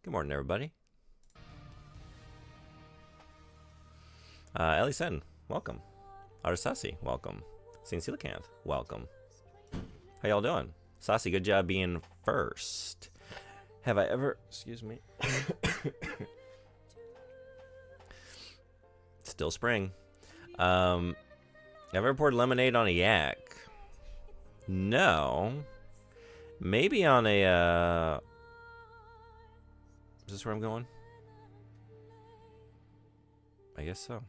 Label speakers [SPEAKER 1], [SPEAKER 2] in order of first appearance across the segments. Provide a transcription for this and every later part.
[SPEAKER 1] Good morning, everybody. Ellie Sen, welcome. Arasasi, welcome. Saint Coelacanth, welcome. How y'all doing? Sasi, good job being first. Have I ever... Excuse me. Still spring. Have I ever poured lemonade on a yak? No. Maybe on a... Is this where I'm going? I guess so.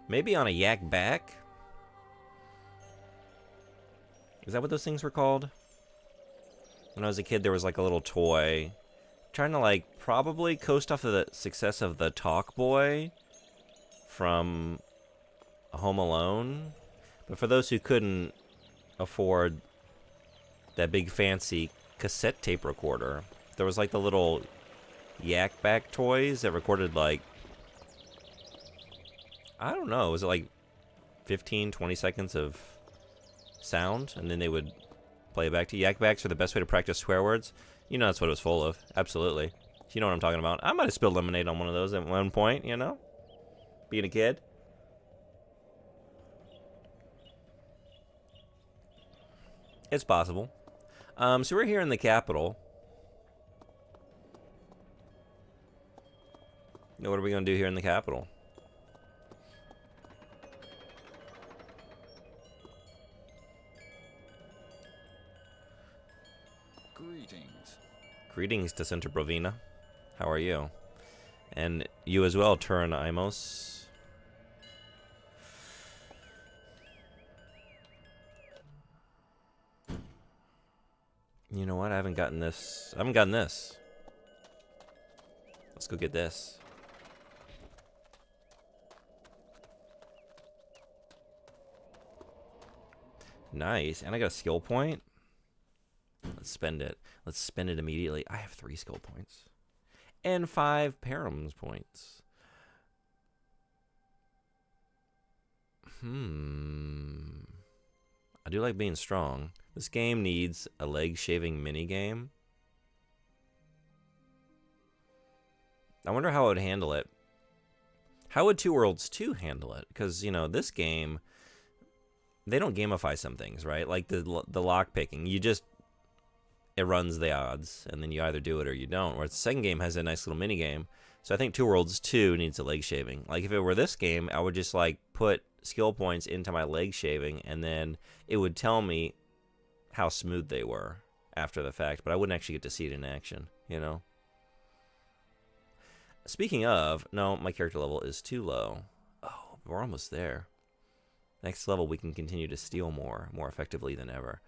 [SPEAKER 1] Maybe on a yak back? Is that what those things were called? When I was a kid, there was like a little toy. Trying to like probably coast off of the success of the Talk Boy from Home Alone. But for those who couldn't afford that big fancy cassette tape recorder, there was like the little yak back toys that recorded like, I don't know, was it like 15, 20 seconds of sound? And then they would play it back to you. Yak backs are the best way to practice swear words. You know that's what it was full of. Absolutely. You know what I'm talking about. I might have spilled lemonade on one of those at one point, you know? Being a kid. It's possible. So we're here in the capital. Now, what are we going to do here in the capital?
[SPEAKER 2] Greetings.
[SPEAKER 1] Greetings to Center Brovina. How are you? And you as well, Turin Imos. You know what? I haven't gotten this. I haven't gotten this. Let's go get this. Nice. And I got a skill point. Let's spend it. Let's spend it immediately. I have 3 skill points. And 5 Params points. I do like being strong. This game needs a leg shaving minigame. I wonder how it would handle it. How would Two Worlds 2 handle it? Because, you know, this game, they don't gamify some things, right? Like the lock picking. You just, it runs the odds, and then you either do it or you don't. Whereas the second game has a nice little mini game. So I think Two Worlds 2 needs a leg shaving. Like if it were this game, I would just like put skill points into my leg shaving, and then it would tell me how smooth they were after the fact, but I wouldn't actually get to see it in action, you know? Speaking of, no, my character level is too low. Oh, we're almost there. Next level, we can continue to steal more effectively than ever.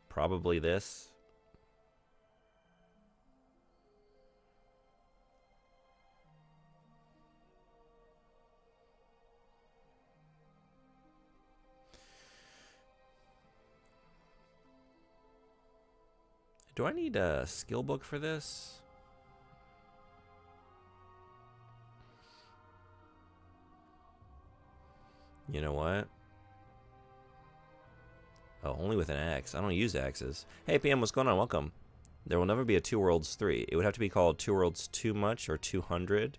[SPEAKER 1] Probably this. Do I need a skill book for this? You know what? Oh, only with an axe. I don't use axes. Hey, PM, what's going on? Welcome. There will never be a Two Worlds 3. It would have to be called Two Worlds Too Much or 200.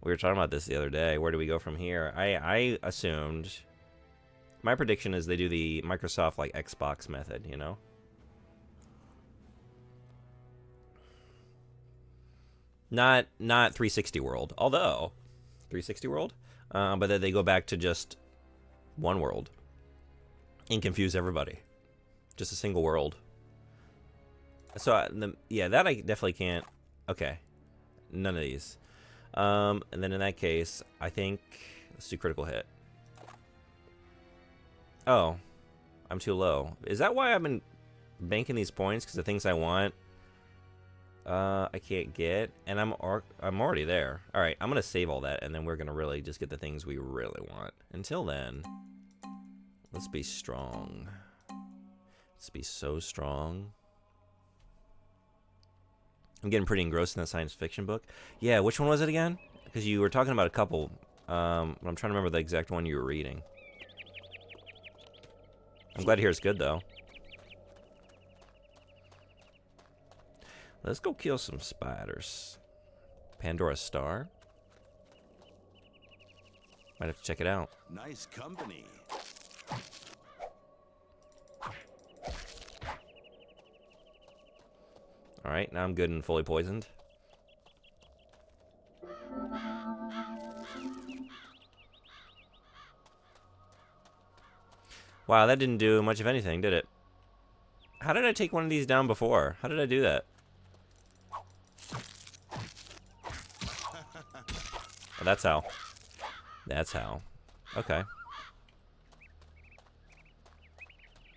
[SPEAKER 1] We were talking about this the other day. Where do we go from here? I assumed... My prediction is they do the Microsoft, like, Xbox method, you know? Not 360 World. Although, 360 World? But then they go back to just one world. And confuse everybody. Just a single world. So, yeah, that I definitely can't... Okay. None of these. And then in that case, I think... Let's do critical hit. Oh. I'm too low. Is that why I've been banking these points? Because the things I want... I can't get, and I'm already there. All right, I'm gonna save all that, and then we're gonna really just get the things we really want. Until then, let's be strong. Let's be so strong. I'm getting pretty engrossed in that science fiction book. Yeah, which one was it again? Because you were talking about a couple I'm trying to remember the exact one you were reading. I'm glad to hear it's good, though. Let's go kill some spiders. Pandora Star? Might have to check it out.
[SPEAKER 2] Nice company.
[SPEAKER 1] Alright, now I'm good and fully poisoned. Wow, that didn't do much of anything, did it? How did I take one of these down before? How did I do that? Oh, that's how. That's how. Okay. I'm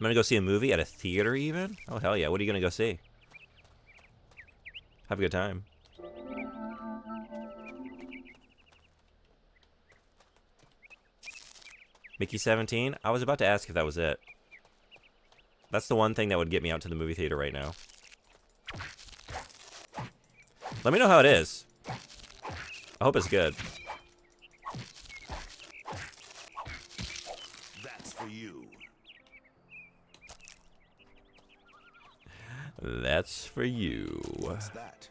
[SPEAKER 1] gonna go see a movie at a theater even? Oh, hell yeah. What are you gonna go see? Have a good time. Mickey 17? I was about to ask if that was it. That's the one thing that would get me out to the movie theater right now. Let me know how it is. I hope it's good.
[SPEAKER 2] That's for you.
[SPEAKER 1] That's for you.
[SPEAKER 2] What's that?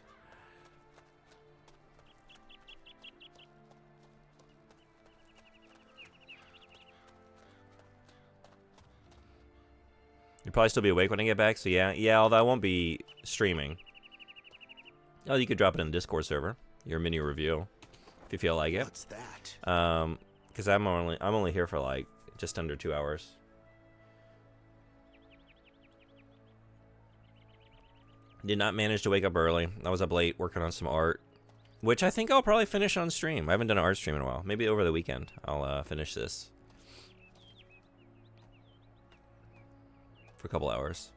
[SPEAKER 1] You'll probably still be awake when I get back, so yeah. Yeah, although I won't be streaming. Oh, you could drop it in the Discord server. Your mini review. If you feel like it.
[SPEAKER 2] What's that?
[SPEAKER 1] Because I'm only here for like just under 2 hours. Did not manage to wake up early. I was up late working on some art, which I think I'll probably finish on stream. I haven't done an art stream in a while. Maybe over the weekend I'll finish this for a couple hours.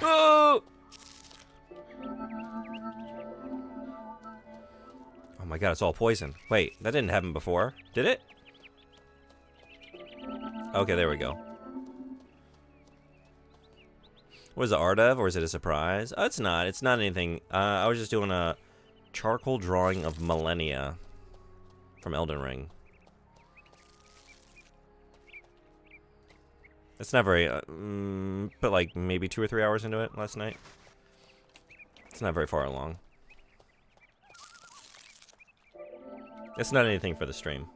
[SPEAKER 1] Oh! Oh my god, it's all poison. Wait, that didn't happen before, did it? Okay, there we go. What is the art of, or is it a surprise? Oh, it's not. It's not anything. I was just doing a charcoal drawing of Millennia from Elden Ring. It's not very, but like maybe 2 or 3 hours into it last night. It's not very far along. It's not anything for the stream.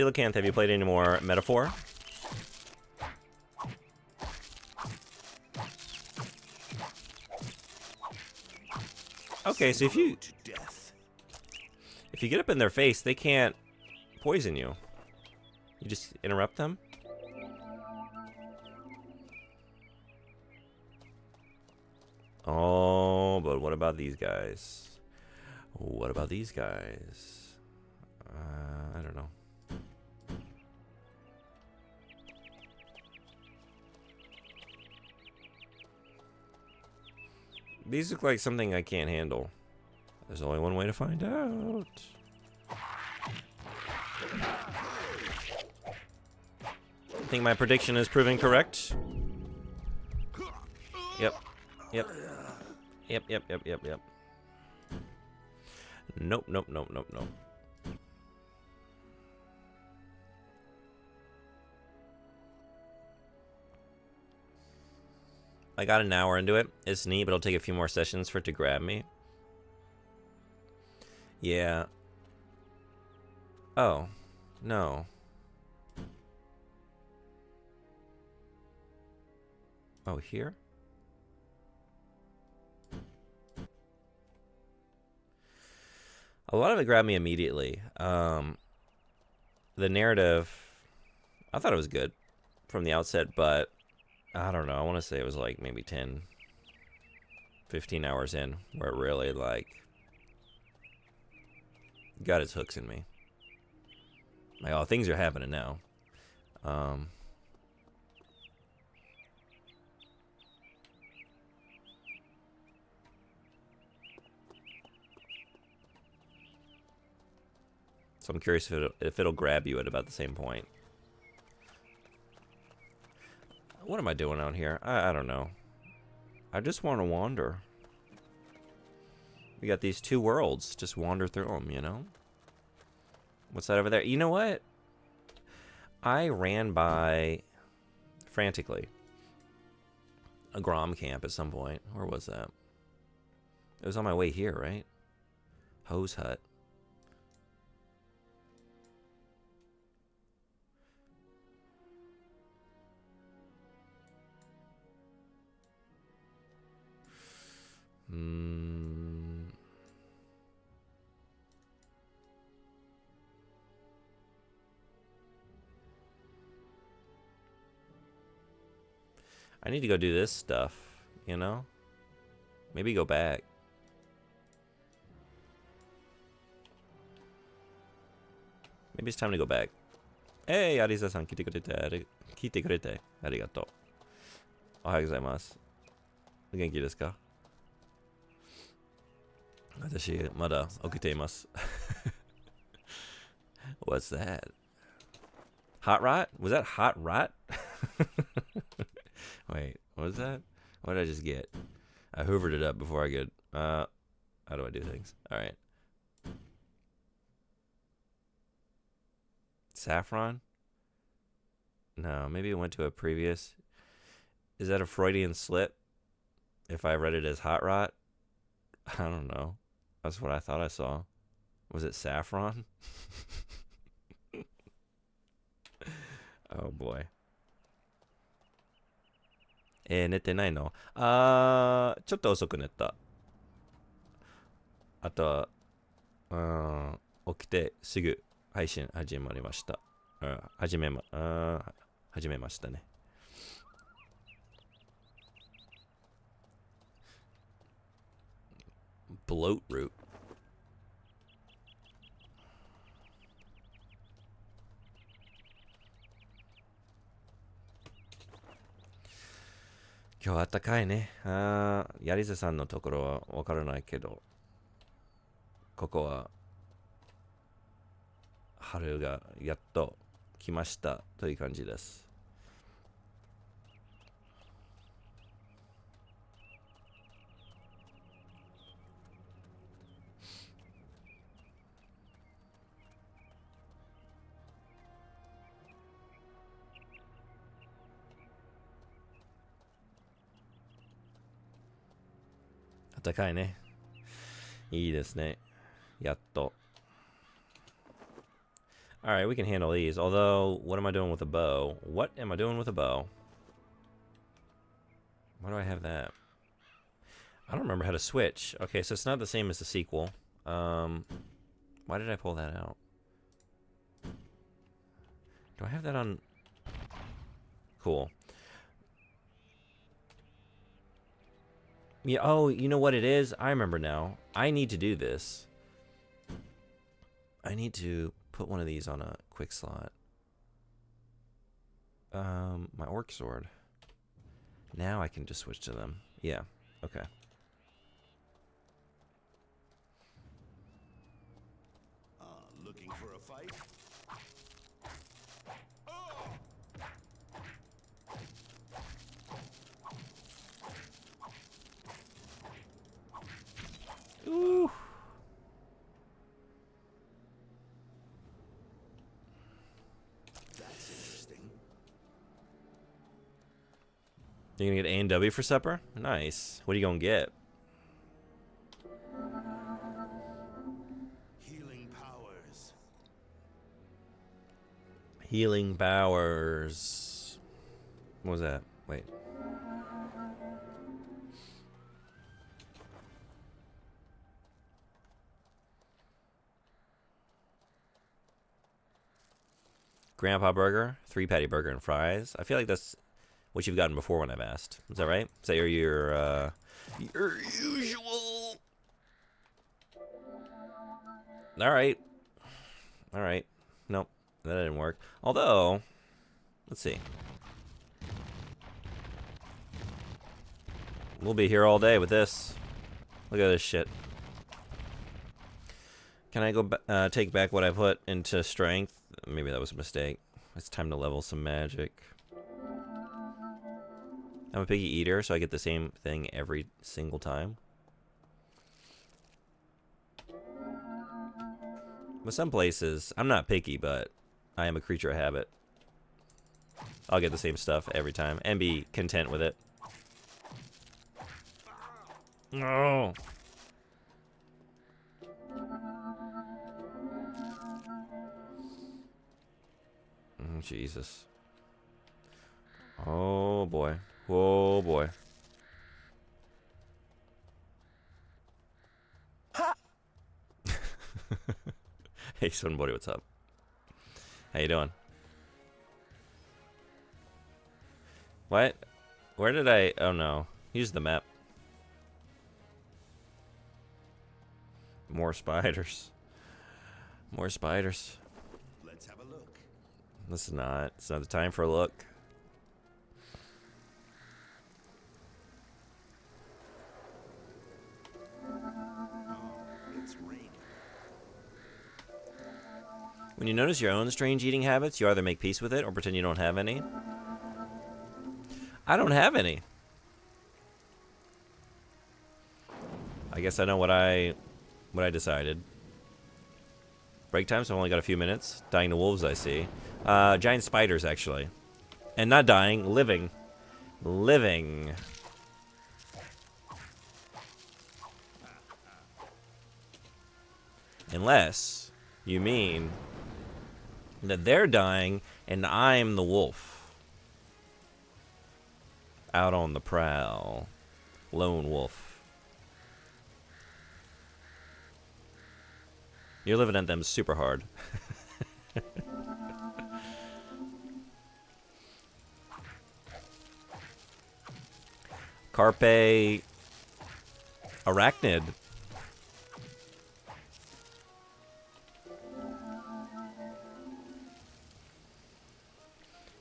[SPEAKER 1] Coelacanth, have you played any more Metaphor? Okay, so if you get up in their face, they can't poison you. You just interrupt them? Oh, but what about these guys? What about these guys? I don't know. These look like something I can't handle. There's only one way to find out. I think my prediction is proving correct. Yep. Yep. Yep, yep, yep, yep, yep. Nope, nope, nope, nope, nope. I got an hour into it. It's neat, but it'll take a few more sessions for it to grab me. Yeah. Oh. No. Oh, here? A lot of it grabbed me immediately. The narrative, I thought it was good from the outset, but I don't know. I want to say it was like maybe 10, 15 hours in where it really like got its hooks in me. Like, oh, things are happening now. So I'm curious if it'll grab you at about the same point. What am I doing out here? I don't know. I just want to wander. We got these two worlds. Just wander through them, you know? What's that over there? You know what? I ran by, frantically, a Grom camp at some point. Where was that? It was on my way here, right? Hose Hut. I need to go do this stuff, you know? Maybe go back. Maybe it's time to go back. Hey, Arisa-san, 来てくれて、聞いてくれて、ありがとう。おはようございます。お元気ですか？私、まだ起きています。What's that? Hot Rot? Was that Hot Rot? Wait, what was that? What did I just get? I hoovered it up before I could. How do I do things? All right. Saffron? No, maybe it went to a previous. Is that a Freudian slip? If I read it as Hot Rot? I don't know. That's what I thought I saw. Was it saffron? Oh boy. 寝てないの？ちょっと遅く寝た。あとは、起きてすぐ配信始まりました。始めましたね。Bloat root.今日暖かいね。ヤリゼさんのところはわからないけど、ここは春がやっと来ましたという感じです。暖かいね。いいですね。やっと。Alright, we can handle these. Although, what am I doing with a bow? What am I doing with a bow? Why do I have that? I don't remember how to switch. Okay, so it's not the same as the sequel. Why did I pull that out? Do I have that on? Cool. Yeah, oh, you know what it is? I remember now. I need to do this. I need to put one of these on a quick slot. My orc sword. Now I can just switch to them. Yeah, okay.
[SPEAKER 2] Looking for a fight?
[SPEAKER 1] Ooh.
[SPEAKER 2] That's interesting.
[SPEAKER 1] You're gonna get A&W for supper? Nice. What are you gonna get?
[SPEAKER 2] Healing powers.
[SPEAKER 1] Healing powers. What was that? Wait. Grandpa burger, 3-patty burger and fries. I feel like that's what you've gotten before when I've asked. Is that right? Is that your usual? All right. All right. Nope, that didn't work. Although, let's see. We'll be here all day with this. Look at this shit. Can I go take back what I put into strength? Maybe that was a mistake. It's time to level some magic. I'm a picky eater, so I get the same thing every single time. With some places, I'm not picky, but I am a creature of habit. I'll get the same stuff every time and be content with it. No. Jesus. Oh boy. Oh boy. Hey, Sunbody, what's up? How you doing? What? Where did I... Oh no. Use the map. More spiders. More spiders.
[SPEAKER 2] Let's have a look.
[SPEAKER 1] This is not. It's not the time for a look.
[SPEAKER 2] It's raining.
[SPEAKER 1] When you notice your own strange eating habits, you either make peace with it or pretend you don't have any. I don't have any. I guess I know what I decided. Break time, so I've only got a few minutes. Dying to wolves, I see. Giant spiders, actually. And not dying, living. Living. Unless you mean that they're dying and I'm the wolf. Out on the prowl. Lone wolf. You're living at them super hard. Carpe arachnid.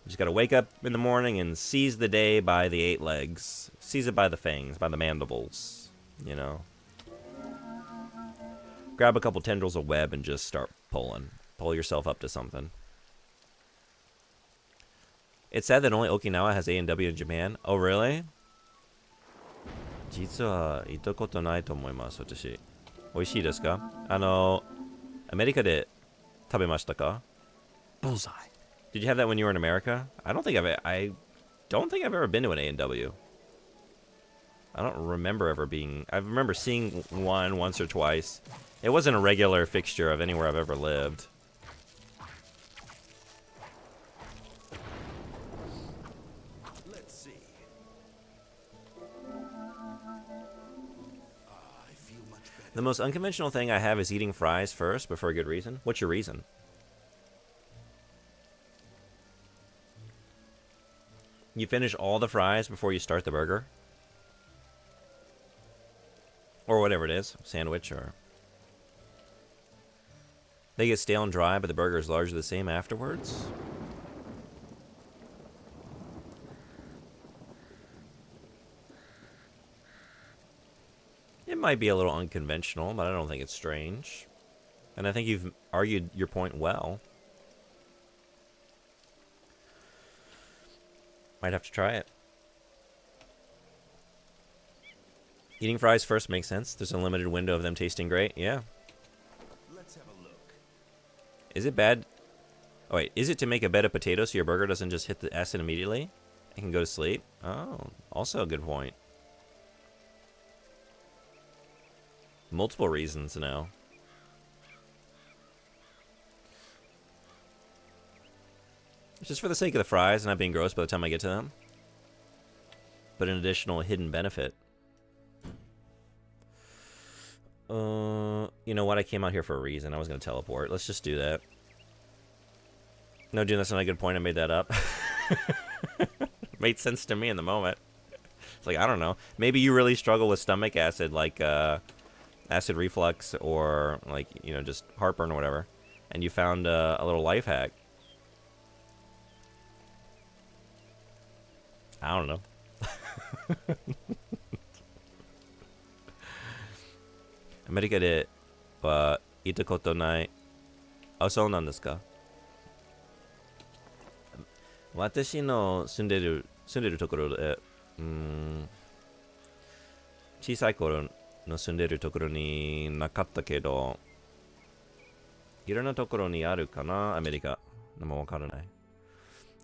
[SPEAKER 1] Just gotta wake up in the morning and seize the day by the 8 legs. Seize it by the fangs, by the mandibles. You know? Grab a couple tendrils of web and just start pulling. Pull yourself up to something. It's sad that only Okinawa has A&W in Japan. Oh, really? 実は行ったことないと思います、私。美味しいですか？アメリカで食べましたか?
[SPEAKER 3] Bullseye.
[SPEAKER 1] Did you have that when you were in America? I don't think I've ever been to an A&W. I don't remember ever being... I remember seeing one once or twice. It wasn't a regular fixture of anywhere I've ever lived.
[SPEAKER 2] Let's see. I feel much better.
[SPEAKER 1] The most unconventional thing I have is eating fries first, but for a good reason. What's your reason? You finish all the fries before you start the burger? Or whatever it is, sandwich or... They get stale and dry, but the burger is largely the same afterwards? It might be a little unconventional, but I don't think it's strange. And I think you've argued your point well. Might have to try it. Eating fries first makes sense. There's a limited window of them tasting great. Yeah.
[SPEAKER 2] Let's have a look.
[SPEAKER 1] Is it bad? Oh, wait. Is it to make a bed of potatoes so your burger doesn't just hit the acid immediately? It can go to sleep? Oh, also a good point. Multiple reasons now. It's just for the sake of the fries and not being gross by the time I get to them. But an additional hidden benefit. You know what? I came out here for a reason. I was going to teleport. Let's just do that. No, June, that's not a good point. I made that up. Made sense to me in the moment. It's like, I don't know. Maybe you really struggle with stomach acid, like acid reflux or like, you know, just heartburn or whatever. And you found a little life hack. I don't know. アメリカでは行ったことない。あ、そうなんですか。私の住んでるところで、小さい頃の住んでるところになかったけど、いろんなところにあるかな、アメリカ。でもわからない。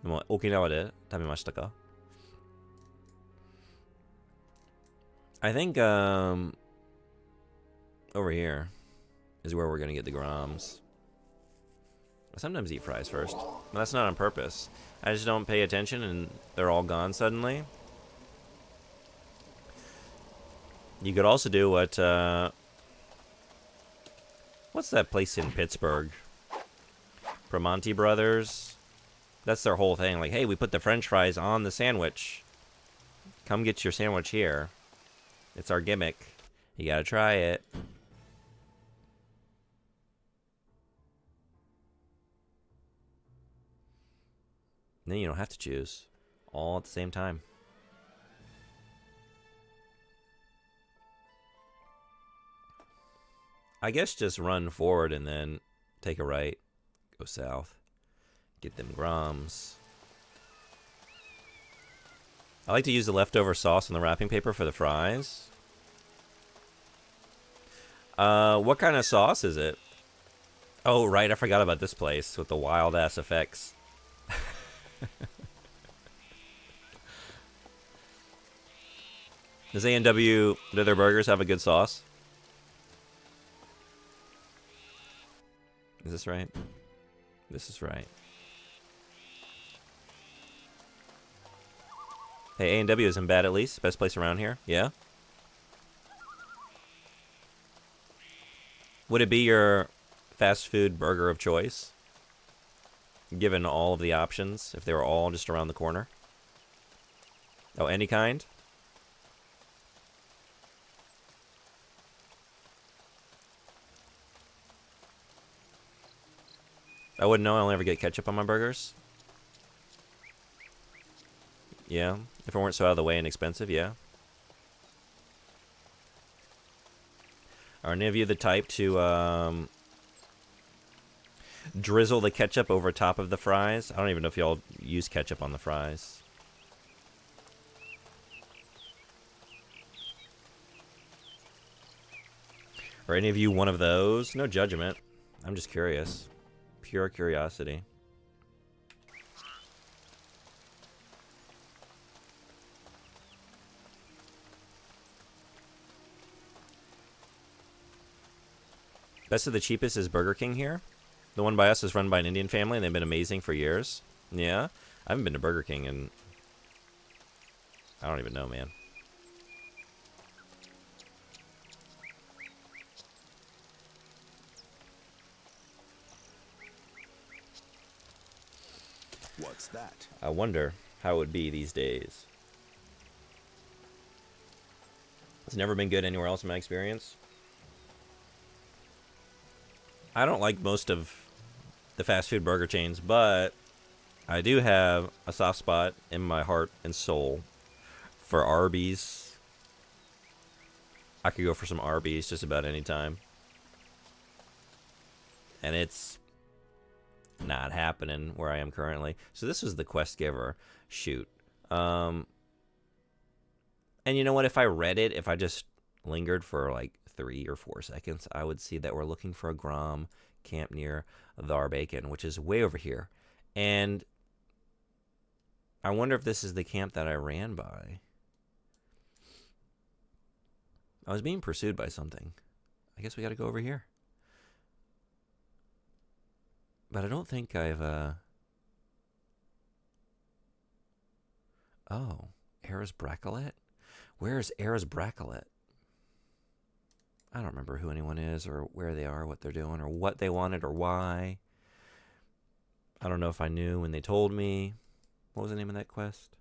[SPEAKER 1] でも沖縄で食べましたか？ I think over here is where we're gonna get the Groms. I sometimes eat fries first, but that's not on purpose. I just don't pay attention and they're all gone suddenly. You could also do what, what's that place in Pittsburgh? Primanti Brothers. That's their whole thing. Like, hey, we put the French fries on the sandwich. Come get your sandwich here. It's our gimmick. You gotta try it. Then you don't have to choose. All at the same time. I guess just run forward and then take a right. Go south. Get them Groms. I like to use the leftover sauce on the wrapping paper for the fries. What kind of sauce is it? Oh, right, I forgot about this place with the wild-ass effects. Does A&W, do their burgers have a good sauce? Is this right? This is right. Hey, A&W isn't bad at least. Best place around here. Yeah? Would it be your fast food burger of choice? Given all of the options, if they were all just around the corner? Oh, any kind? I wouldn't know. I only ever get ketchup on my burgers. Yeah. If it weren't so out of the way and expensive, yeah. Are any of you the type to drizzle the ketchup over top of the fries? I don't even know if y'all use ketchup on the fries. Are any of you one of those? No judgment. I'm just curious. Pure curiosity. Best of the cheapest is Burger King here. The one by us is run by an Indian family, and they've been amazing for years. Yeah? I haven't been to Burger King in... I don't even know, man.
[SPEAKER 2] What's that?
[SPEAKER 1] I wonder how it would be these days. It's never been good anywhere else in my experience. I don't like most of the fast food burger chains, but I do have a soft spot in my heart and soul for Arby's. I could go for some Arby's just about any time. And it's not happening where I am currently. So this was the quest giver. Shoot. And you know what? If I read it, if I just lingered for like 3 or 4 seconds, I would see that we're looking for a Grom camp near Thar-Bacon, which is way over here. And I wonder if this is the camp that I ran by. I was being pursued by something. I guess we got to go over here. But I don't think I've, Oh, Eris Bracelet? Where is Eris Bracelet? I don't remember who anyone is or where they are, what they're doing, or what they wanted or why. I don't know if I knew when they told me. What was the name of that quest?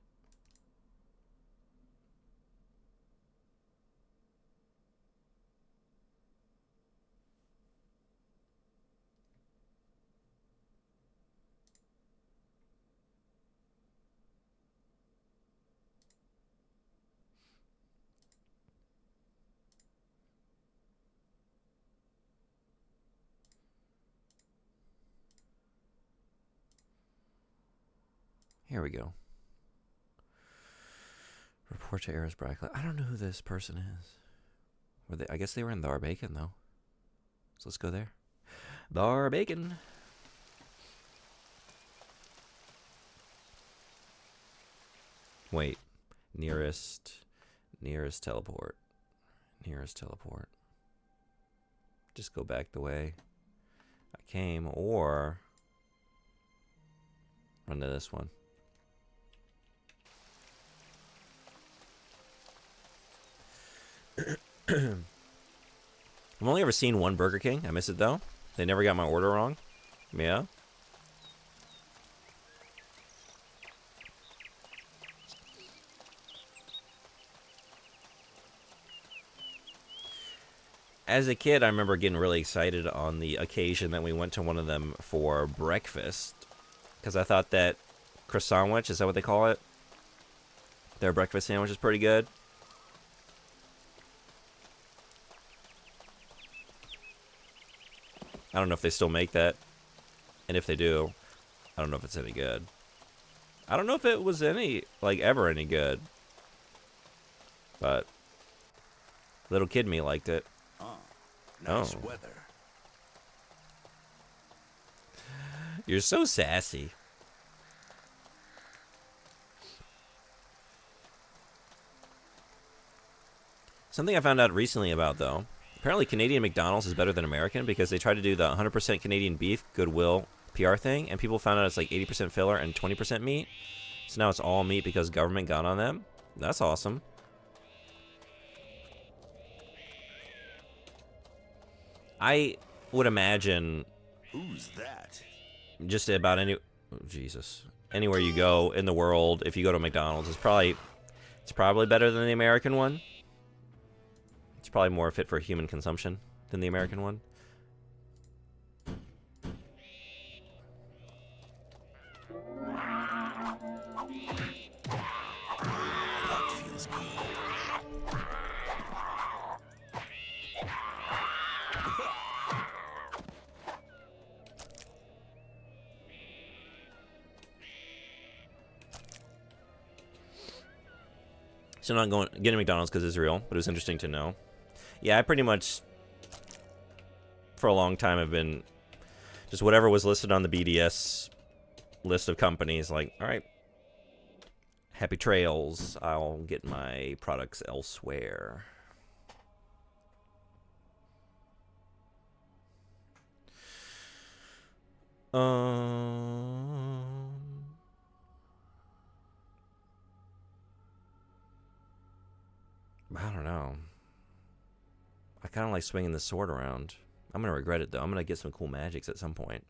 [SPEAKER 1] Here we go. Report to Eris Brackley. I don't know who this person is. Were they? I guess they were in Thar-Bacon, though. So let's go there. Thar-Bacon. Wait. Nearest teleport. Nearest teleport. Just go back the way I came, or run to this one. I've only ever seen one Burger King. I miss it though. They never got my order wrong. Yeah. As a kid, I remember getting really excited on the occasion that we went to one of them for breakfast, because I thought that croissant, is that what they call it? Their breakfast sandwich is pretty good. I don't know if they still make that, and if they do, I don't know if it's any good. I don't know if it was ever any good, but little kid me liked it.
[SPEAKER 2] Nice weather.
[SPEAKER 1] You're so sassy. Something I found out recently about, though. Apparently Canadian McDonald's is better than American because they tried to do the 100% Canadian beef goodwill PR thing, and people found out it's like 80% filler and 20% meat. So now it's all meat because government got on them. That's awesome. I would imagine
[SPEAKER 2] Who's that?
[SPEAKER 1] just about anywhere you go in the world, if you go to McDonald's, it's probably better than the American one. It's probably more fit for human consumption than the American one.
[SPEAKER 2] That feels good.
[SPEAKER 1] So I'm not getting McDonald's because it's real, but it was interesting to know. Yeah, I pretty much, for a long time, have been just whatever was listed on the BDS list of companies, like, all right, happy trails, I'll get my products elsewhere. I don't know. I kind of like swinging the sword around. I'm going to regret it, though. I'm going to get some cool magics at some point.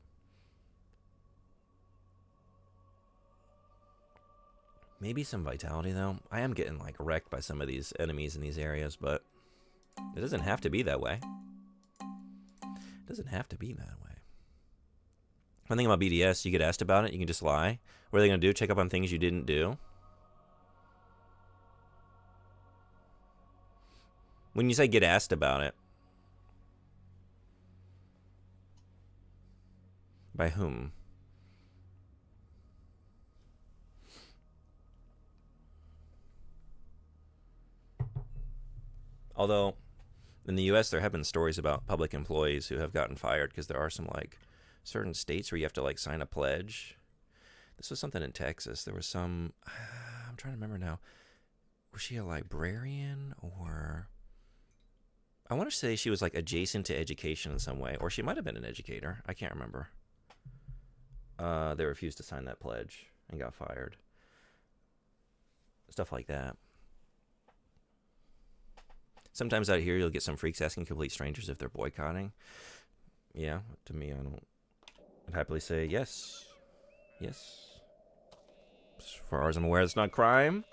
[SPEAKER 1] Maybe some vitality, though. I am getting, like, wrecked by some of these enemies in these areas, but it doesn't have to be that way. It doesn't have to be that way. One thing about BDS, you get asked about it, you can just lie. What are they going to do? Check up on things you didn't do? When you say get asked about it, by whom? Although, in the U.S., there have been stories about public employees who have gotten fired because there are some, like, certain states where you have to, like, sign a pledge. This was something in Texas. There was some, I'm trying to remember now. Was she a librarian or... I want to say she was, like, adjacent to education in some way. Or she might have been an educator. I can't remember. They refused to sign that pledge and got fired. Stuff like that. Sometimes out here you'll get some freaks asking complete strangers if they're boycotting. Yeah, to me, I'd happily say yes. Yes. As far as I'm aware, it's not crime.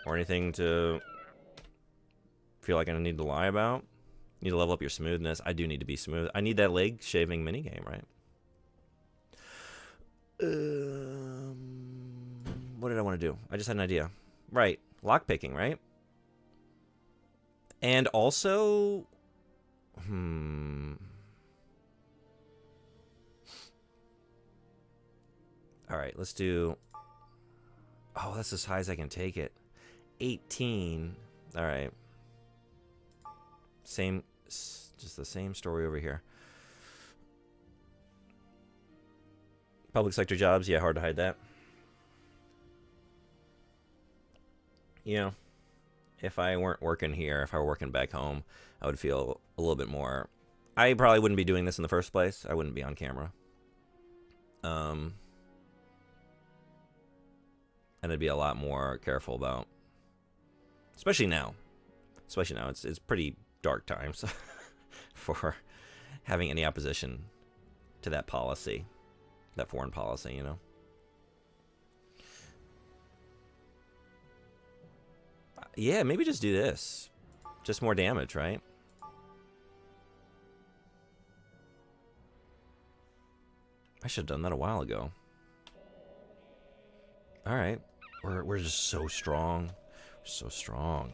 [SPEAKER 1] Or anything to feel like I need to lie about. Need to level up your smoothness. I do need to be smooth. I need that leg shaving minigame, right? What did I want to do? I just had an idea. Right. Lockpicking, right? And also... Alright, let's do... Oh, that's as high as I can take it. 18. Alright. Same... Just the same story over here. Public sector jobs, yeah, hard to hide that. You know, if I weren't working here, if I were working back home, I would feel a little bit more... I probably wouldn't be doing this in the first place. I wouldn't be on camera. And I'd be a lot more careful about... Especially now. It's pretty dark times for having any opposition to that policy. That foreign policy, you know? Yeah, maybe just do this. Just more damage, right? I should have done that a while ago. Alright. We're just so strong. We're so strong.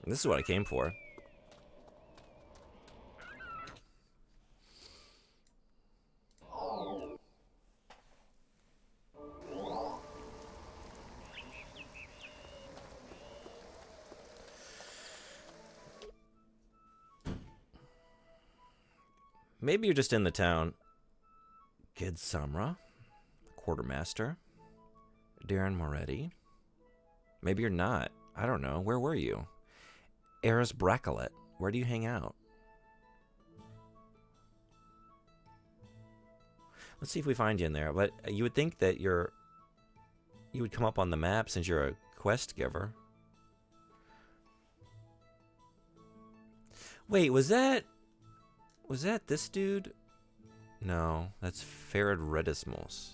[SPEAKER 1] And this is what I came for. Maybe you're just in the town. Kid Samra, Quartermaster, Darren Moretti. Maybe you're not. I don't know. Where were you? Eris Bracelet. Where do you hang out? Let's see if we find you in there. But you would think that you would come up on the map since you're a quest giver. Wait, was that this dude? No, that's Farid Redismos.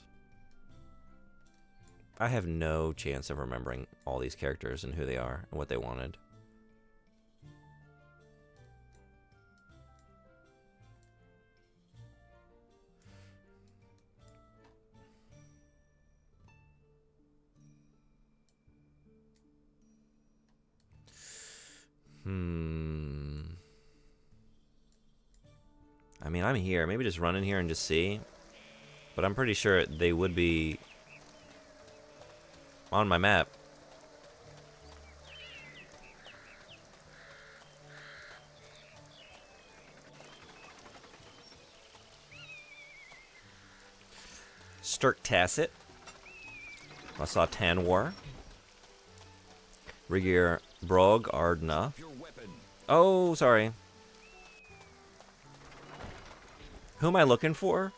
[SPEAKER 1] I have no chance of remembering all these characters and who they are and what they wanted. I mean, I'm here. Maybe just run in here and just see. But I'm pretty sure they would be on my map. Sturk Tacit. I saw Tanwar. Rigir Brog Ardna. Oh, sorry. Who am I looking for?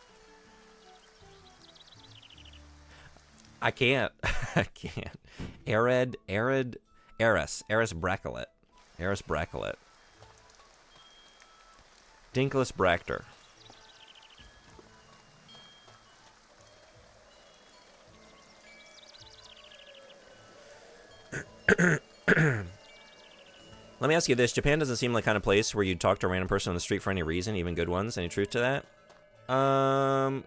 [SPEAKER 1] I can't. I can't. Eris Bracelet. Eris Bracelet. Dinkless Bractor. Let me ask you this. Japan doesn't seem like the kind of place where you'd talk to a random person on the street for any reason, even good ones. Any truth to that? I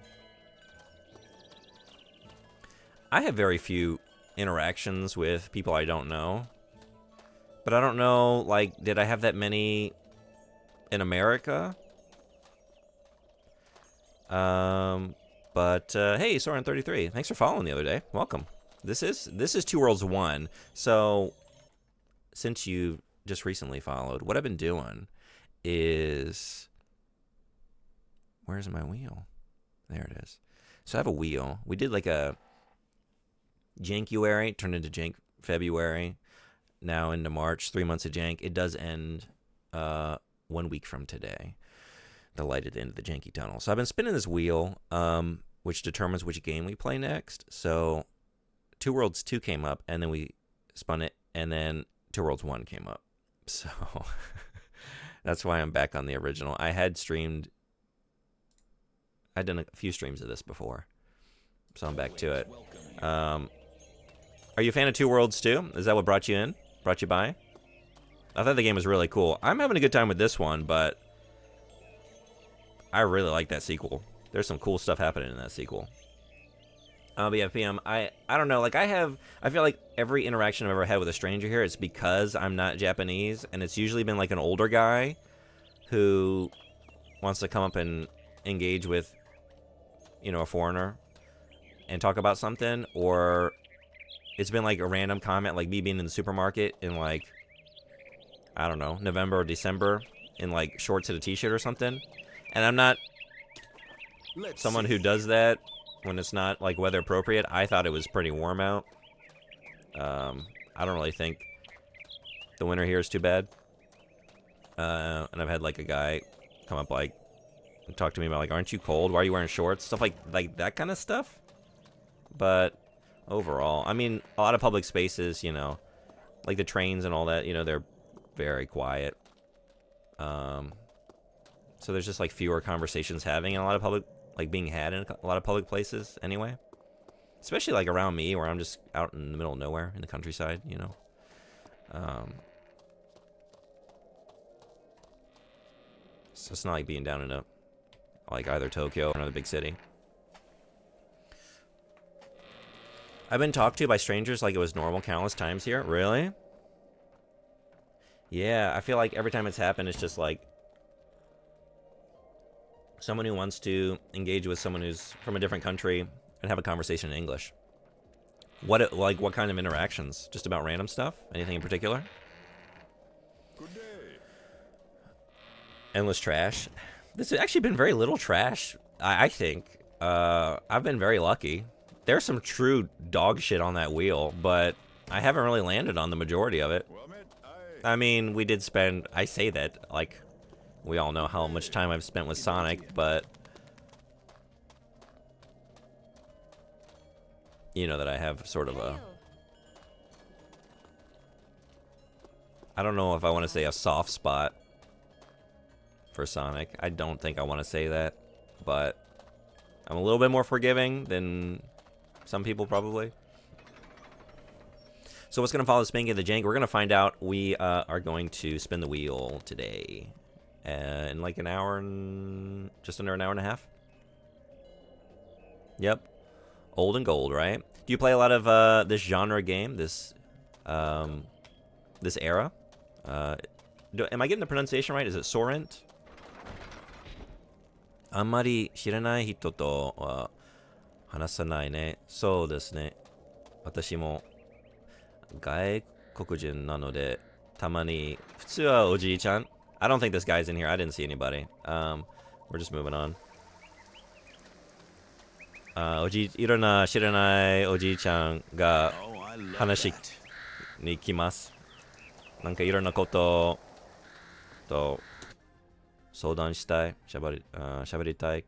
[SPEAKER 1] have very few interactions with people I don't know. But I don't know, like, did I have that many in America? Hey, Soren33, thanks for following the other day. Welcome. This is Two Worlds 1. So, since you just recently followed, what I've been doing is... Where's my wheel? There it is. So I have a wheel. We did like a Jankuary, turned into Jank February, now into March, 3 months of Jank. It does end 1 week from today. The light at the end of the Janky tunnel. So I've been spinning this wheel, which determines which game we play next. So Two Worlds 2 came up, and then we spun it, and then Two Worlds 1 came up. So That's why I'm back on the original. I'd done a few streams of this before, so I'm back to it. Are you a fan of Two Worlds too? Is that what brought you by? I thought the game was really cool. I'm having a good time with this one, but I really like that sequel. There's some cool stuff happening in that sequel. But yeah, PM, I don't know. Like, I feel like every interaction I've ever had with a stranger here, it's because I'm not Japanese, and it's usually been like an older guy who wants to come up and engage with, a foreigner and talk about something, or it's been like a random comment, like me being in the supermarket in like, I don't know, November or December in like shorts and a t-shirt or something. And I'm not someone who does that when it's not like weather appropriate. I thought it was pretty warm out. I don't really think the winter here is too bad. And I've had like a guy come up like and talk to me about like, aren't you cold? Why are you wearing shorts? Stuff like that kind of stuff. But overall, I mean, a lot of public spaces, like the trains and all that, they're very quiet. So there's just like fewer conversations having in a lot of public, like being had in a lot of public places anyway. Especially like around me, where I'm just out in the middle of nowhere in the countryside, So it's not like being down in like either Tokyo or another big city. I've been talked to by strangers like it was normal countless times here. Really? Yeah, I feel like every time it's happened, it's just like someone who wants to engage with someone who's from a different country and have a conversation in English. What kind of interactions? Just about random stuff? Anything in particular?
[SPEAKER 2] Good day.
[SPEAKER 1] Endless trash. This has actually been very little trash, I think. I've been very lucky. There's some true dog shit on that wheel, but I haven't really landed on the majority of it.
[SPEAKER 2] Well met,
[SPEAKER 1] I mean, we did spend, I say that, like, we all know how much time I've spent with Sonic, but you know that I have sort of I don't know if I want to say a soft spot for Sonic. I don't think I want to say that, but I'm a little bit more forgiving than some people probably. So what's going to follow the Spanking of the Jank? We're going to find out. We are going to spin the wheel today in like an hour and just under an hour and a half. Yep. Old and gold, right? Do you play a lot of this genre game, this era? Am I getting the pronunciation right? Is it Sorrent? あんまり知らない人とは話さないね。そうですね。私も外国人なのでたまに普通はおじいちゃん I don't think this guy's in here. I didn't see anybody. We're just moving on. いろんな知らないおじいちゃんが
[SPEAKER 2] Oh, I love
[SPEAKER 1] 話
[SPEAKER 2] that.
[SPEAKER 1] に来ます。なんかいろんなことと相談したい、喋りたい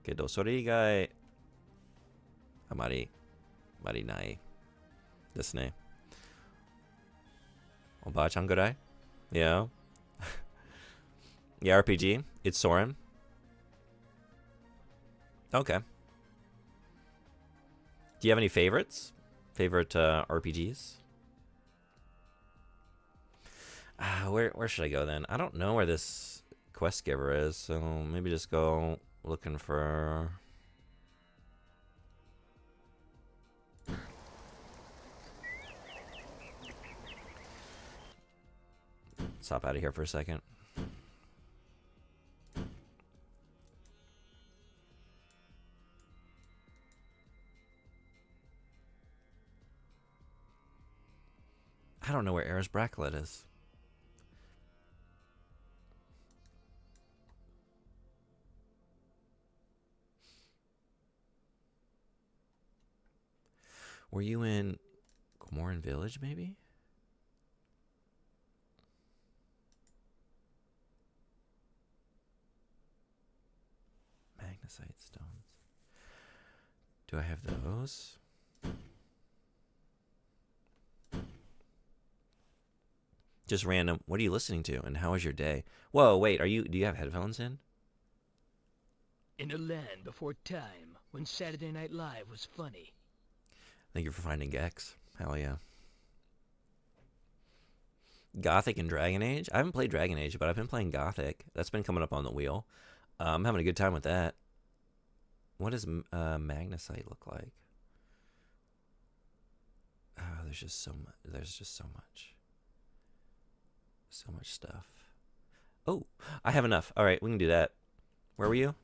[SPEAKER 1] けど、それ以外あまりないですね。おばあちゃんぐらい Yeah. Yeah, RPG. It's Soren. Okay. Do you have any favorites? Favorite RPGs? Where should I go then? I don't know where this quest giver is, so maybe just go looking for... Let's hop out of here for a second. I don't know where Eris Bracelet is. Were you in Gomoran Village, maybe? Magnesite stones. Do I have those? Just random. What are you listening to? And how was your day? Whoa, wait. Do you have headphones in?
[SPEAKER 3] In a land before time, when Saturday Night Live was funny.
[SPEAKER 1] Thank you for finding Gex. Hell yeah. Gothic and Dragon Age? I haven't played Dragon Age, but I've been playing Gothic. That's been coming up on the wheel. I'm having a good time with that. What does Magnesite look like? Oh, there's just so much. There's just so much. So much stuff. Oh, I have enough. All right, we can do that. Where were you?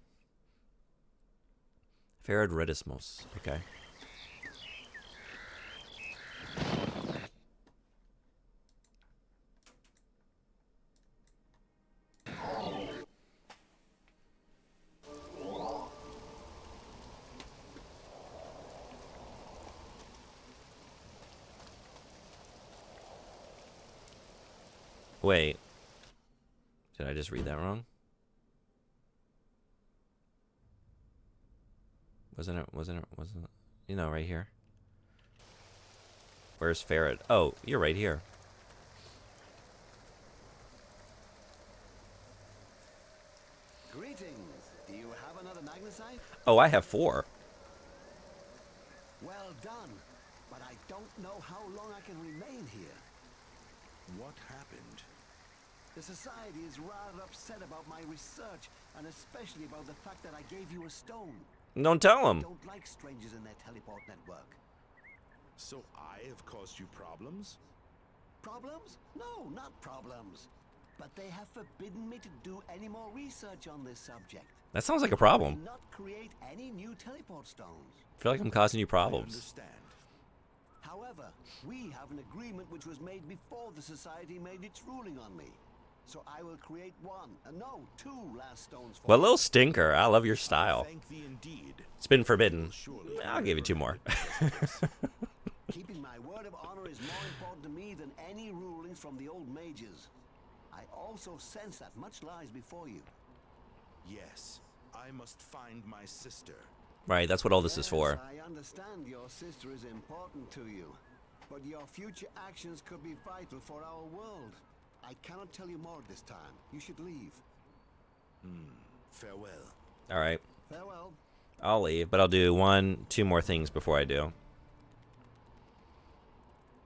[SPEAKER 1] Feridredismos. Okay. Wait. Did I just read that wrong? Wasn't it? You know, right here. Where's Ferret? Oh, you're right here.
[SPEAKER 4] Greetings. Do you have another Magnesite?
[SPEAKER 1] Oh, I have 4.
[SPEAKER 4] Well done. But I don't know how long I can remain here.
[SPEAKER 2] What happened?
[SPEAKER 4] The Society is rather upset about my research, and especially about the fact that I gave you a stone.
[SPEAKER 1] Don't tell
[SPEAKER 4] They
[SPEAKER 1] him.
[SPEAKER 4] don't like strangers in their teleport network.
[SPEAKER 2] So I have caused you problems?
[SPEAKER 4] Problems? No, not problems. But they have forbidden me to do any more research on this subject.
[SPEAKER 1] That sounds like a
[SPEAKER 4] I
[SPEAKER 1] problem.
[SPEAKER 4] will not create any new teleport stones.
[SPEAKER 1] I feel like I'm causing you
[SPEAKER 2] I
[SPEAKER 1] problems.
[SPEAKER 2] understand.
[SPEAKER 4] However, we have an agreement which was made before the Society made its ruling on me. So I will create one, no, 2 last stones for
[SPEAKER 1] Well,
[SPEAKER 4] you.
[SPEAKER 1] little stinker. I love your style.
[SPEAKER 2] Thank thee indeed.
[SPEAKER 1] It's been forbidden.
[SPEAKER 2] Surely
[SPEAKER 1] I'll give you 2 more.
[SPEAKER 4] Keeping my word of honor is more important to me than any rulings from the old mages. I also sense that much lies before you.
[SPEAKER 2] Yes, I must find my sister.
[SPEAKER 1] Right, that's what all this is for.
[SPEAKER 4] I understand your sister is important to you, but your future actions could be vital for our world. I cannot tell you more this time. You should leave.
[SPEAKER 2] Farewell.
[SPEAKER 1] All right.
[SPEAKER 4] Farewell.
[SPEAKER 1] I'll leave, but I'll do 2 more things before I do.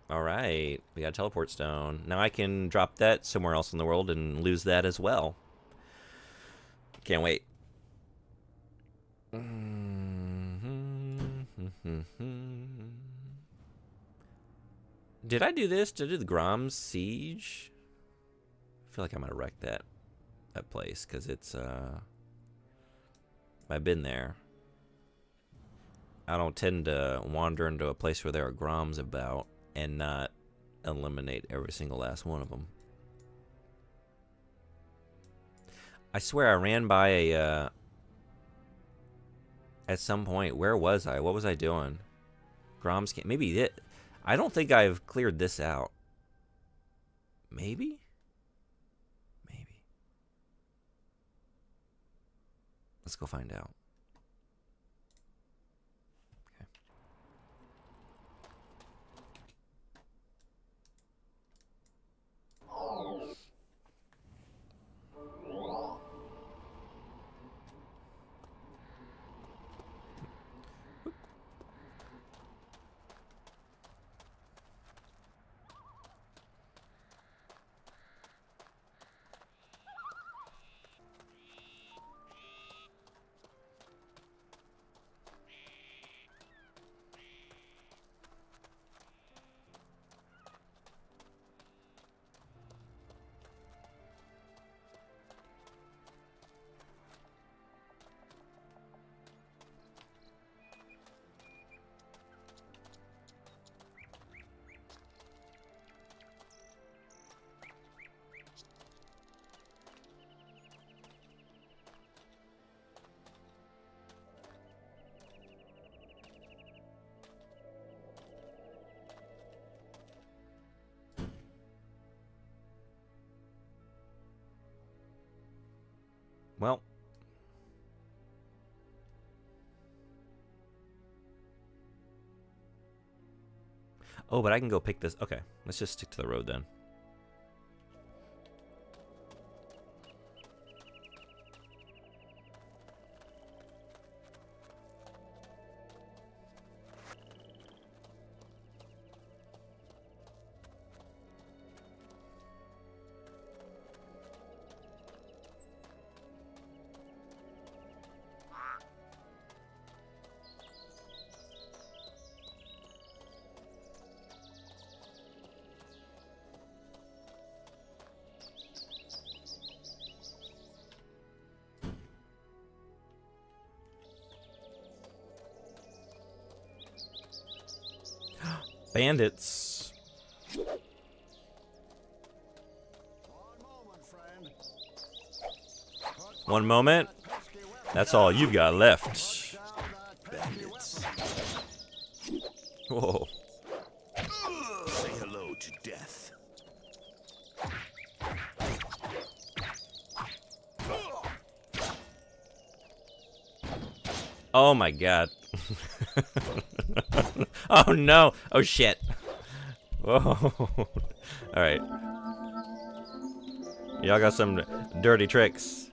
[SPEAKER 1] All right. We got a teleport stone. Now I can drop that somewhere else in the world and lose that as well. Can't wait. Did I do this? Did I do the Grom Siege? I feel like I might have wrecked that place because it's I've been there. I don't tend to wander into a place where there are Groms about and not eliminate every single last one of them. I swear I ran by a at some point. Where was I? What was I doing? Grom's camp. Maybe it. I don't think I've cleared this out. Maybe? Maybe. Let's go find out. Okay. Well, oh, but I can go pick this. Okay, let's just stick to the road then. Bandits. One moment. That's all you've got left.
[SPEAKER 2] Bandits.
[SPEAKER 1] Whoa.
[SPEAKER 2] Say hello to death.
[SPEAKER 1] Oh my god. Oh no. Oh shit. Whoa. Alright. Y'all got some dirty tricks.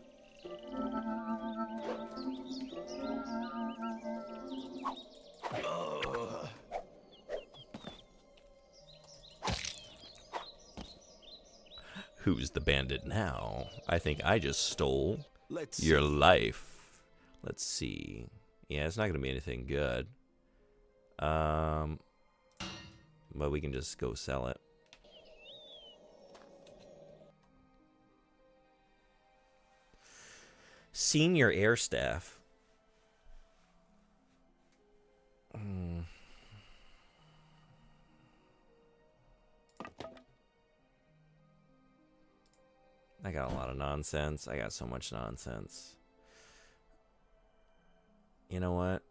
[SPEAKER 1] Who's the bandit now? I think I just stole
[SPEAKER 2] Let's
[SPEAKER 1] your life. Let's see. Yeah, it's not gonna be anything good. But we can just go sell it. Senior air staff. I got a lot of nonsense. I got so much nonsense. You know what?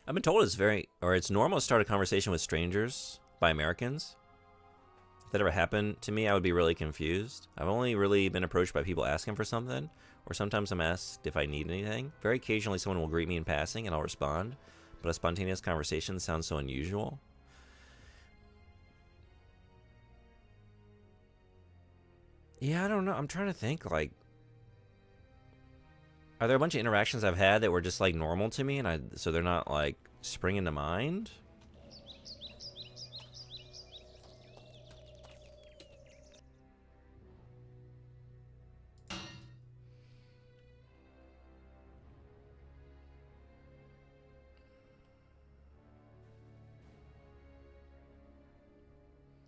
[SPEAKER 1] I've been told it's normal to start a conversation with strangers by Americans. If that ever happened to me, I would be really confused. I've only really been approached by people asking for something, or sometimes I'm asked if I need anything. Very occasionally someone will greet me in passing and I'll respond, but a spontaneous conversation sounds so unusual. Yeah, I don't know. I'm trying to think, like, are there a bunch of interactions I've had that were just like normal to me, and so they're not like springing to mind?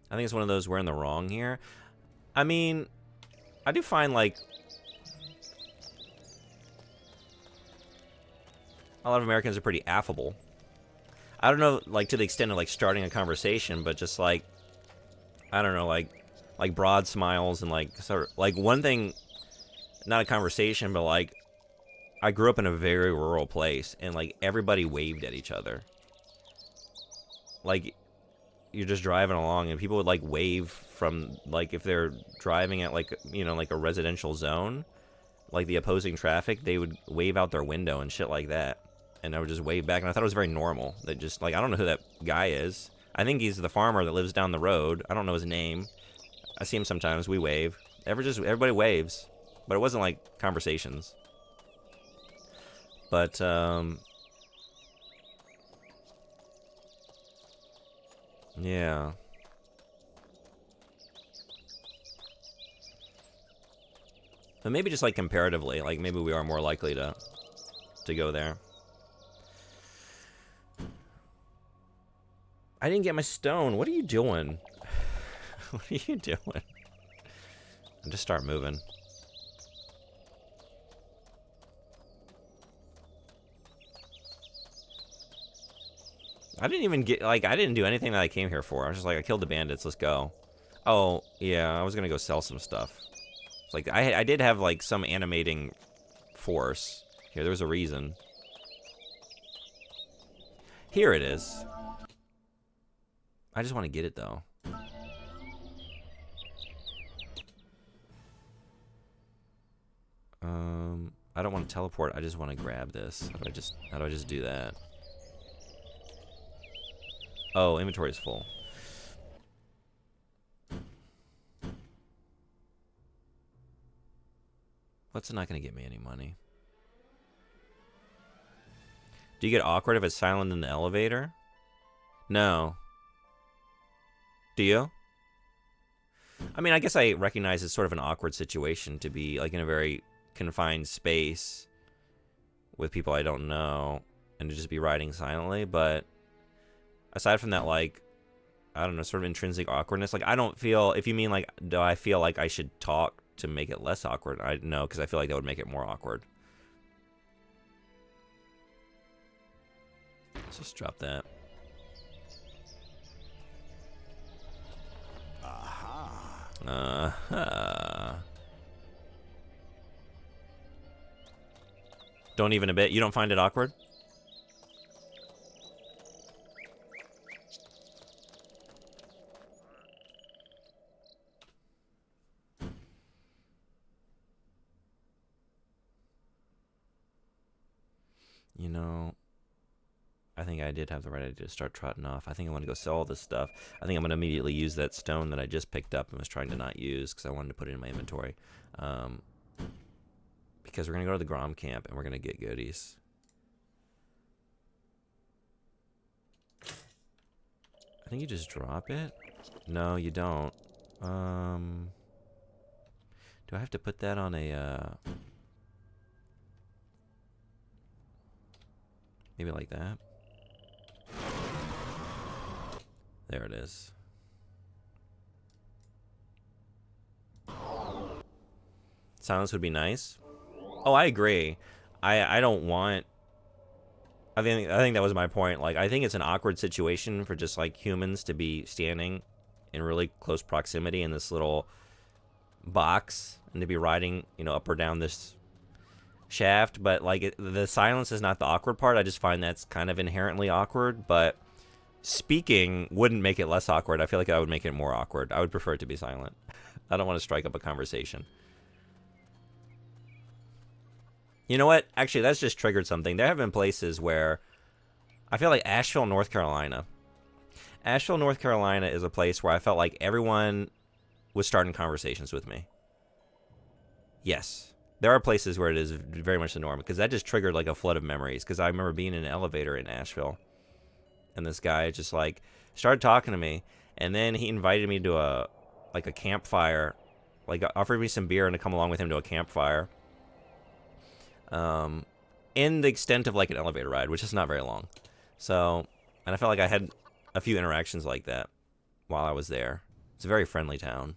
[SPEAKER 1] I think it's one of those we're in the wrong here. I mean, I do find like a lot of Americans are pretty affable. I don't know, like, to the extent of like starting a conversation, but just like, I don't know, like broad smiles and like sort of like one thing, not a conversation, but like I grew up in a very rural place and like everybody waved at each other. Like you're just driving along and people would like wave from like if they're driving at like, you know, like a residential zone, like the opposing traffic, they would wave out their window and shit like that. And I would just wave back, and I thought it was very normal. That just, like, I don't know who that guy is. I think he's the farmer that lives down the road. I don't know his name. I see him sometimes. We wave. Everybody waves. But it wasn't, like, conversations. But, yeah. But maybe just, like, comparatively. Like, maybe we are more likely to go there. I didn't get my stone. What are you doing? What are you doing? I'll just start moving. I didn't even get, like, I didn't do anything that I came here for. I was just like, I killed the bandits, let's go. Oh, yeah, I was gonna go sell some stuff. It's like, I did have, like, some animating force. Here, there was a reason. Here it is. I just want to get it, though. I don't want to teleport. I just want to grab this. How do I just do that? Oh, inventory is full. What's not going to get me any money? Do you get awkward if it's silent in the elevator? No. Do you? I mean, I guess I recognize it's sort of an awkward situation to be like in a very confined space with people I don't know and to just be riding silently, but aside from that, like, I don't know, sort of intrinsic awkwardness. Like, I don't feel, if you mean like, do I feel like I should talk to make it less awkward? I no, because I feel like that would make it more awkward. Let's just drop that.
[SPEAKER 2] Aha.
[SPEAKER 1] Don't even a bit. You don't find it awkward? You know, I think I did have the right idea to start trotting off. I think I want to go sell all this stuff. I think I'm going to immediately use that stone that I just picked up and was trying to not use because I wanted to put it in my inventory. Because we're going to go to the Grom camp and we're going to get goodies. I think you just drop it. No, you don't. Do I have to put that on a... maybe like that? There it is. Silence would be nice. Oh, I agree. I don't want... I think that was my point. Like, I think it's an awkward situation for just like humans to be standing in really close proximity in this little box and to be riding, you know, up or down this shaft. But like the silence is not the awkward part. I just find that's kind of inherently awkward. But speaking wouldn't make it less awkward. I feel like that would make it more awkward. I would prefer it to be silent. I don't want to strike up a conversation. You know what? Actually, that's just triggered something. There have been places where I feel like Asheville, North Carolina. Asheville, North Carolina is a place where I felt like everyone was starting conversations with me. Yes. There are places where it is very much the norm because that just triggered like a flood of memories because I remember being in an elevator in Asheville and this guy just like started talking to me and then he invited me to a campfire, like offered me some beer and to come along with him to a campfire. In the extent of like an elevator ride, which is not very long. So, and I felt like I had a few interactions like that while I was there. It's a very friendly town.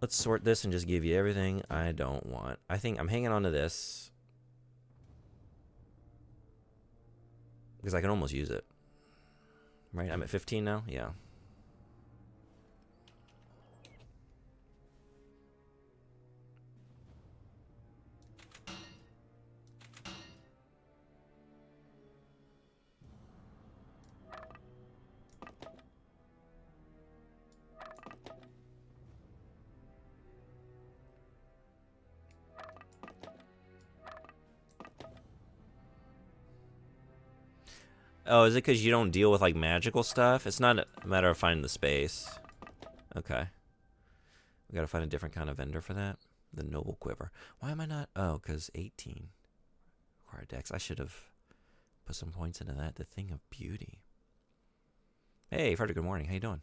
[SPEAKER 1] Let's sort this and just give you everything I don't want. I think I'm hanging on to this because I can almost use it. Right? I'm at 15 now? Yeah. Oh, is it because you don't deal with, like, magical stuff? It's not a matter of finding the space. Okay. We gotta find a different kind of vendor for that. The Noble Quiver. Why am I not... Oh, because 18. Required dex. I should have put some points into that. The Thing of Beauty. Hey, Frederick, good morning. How you doing?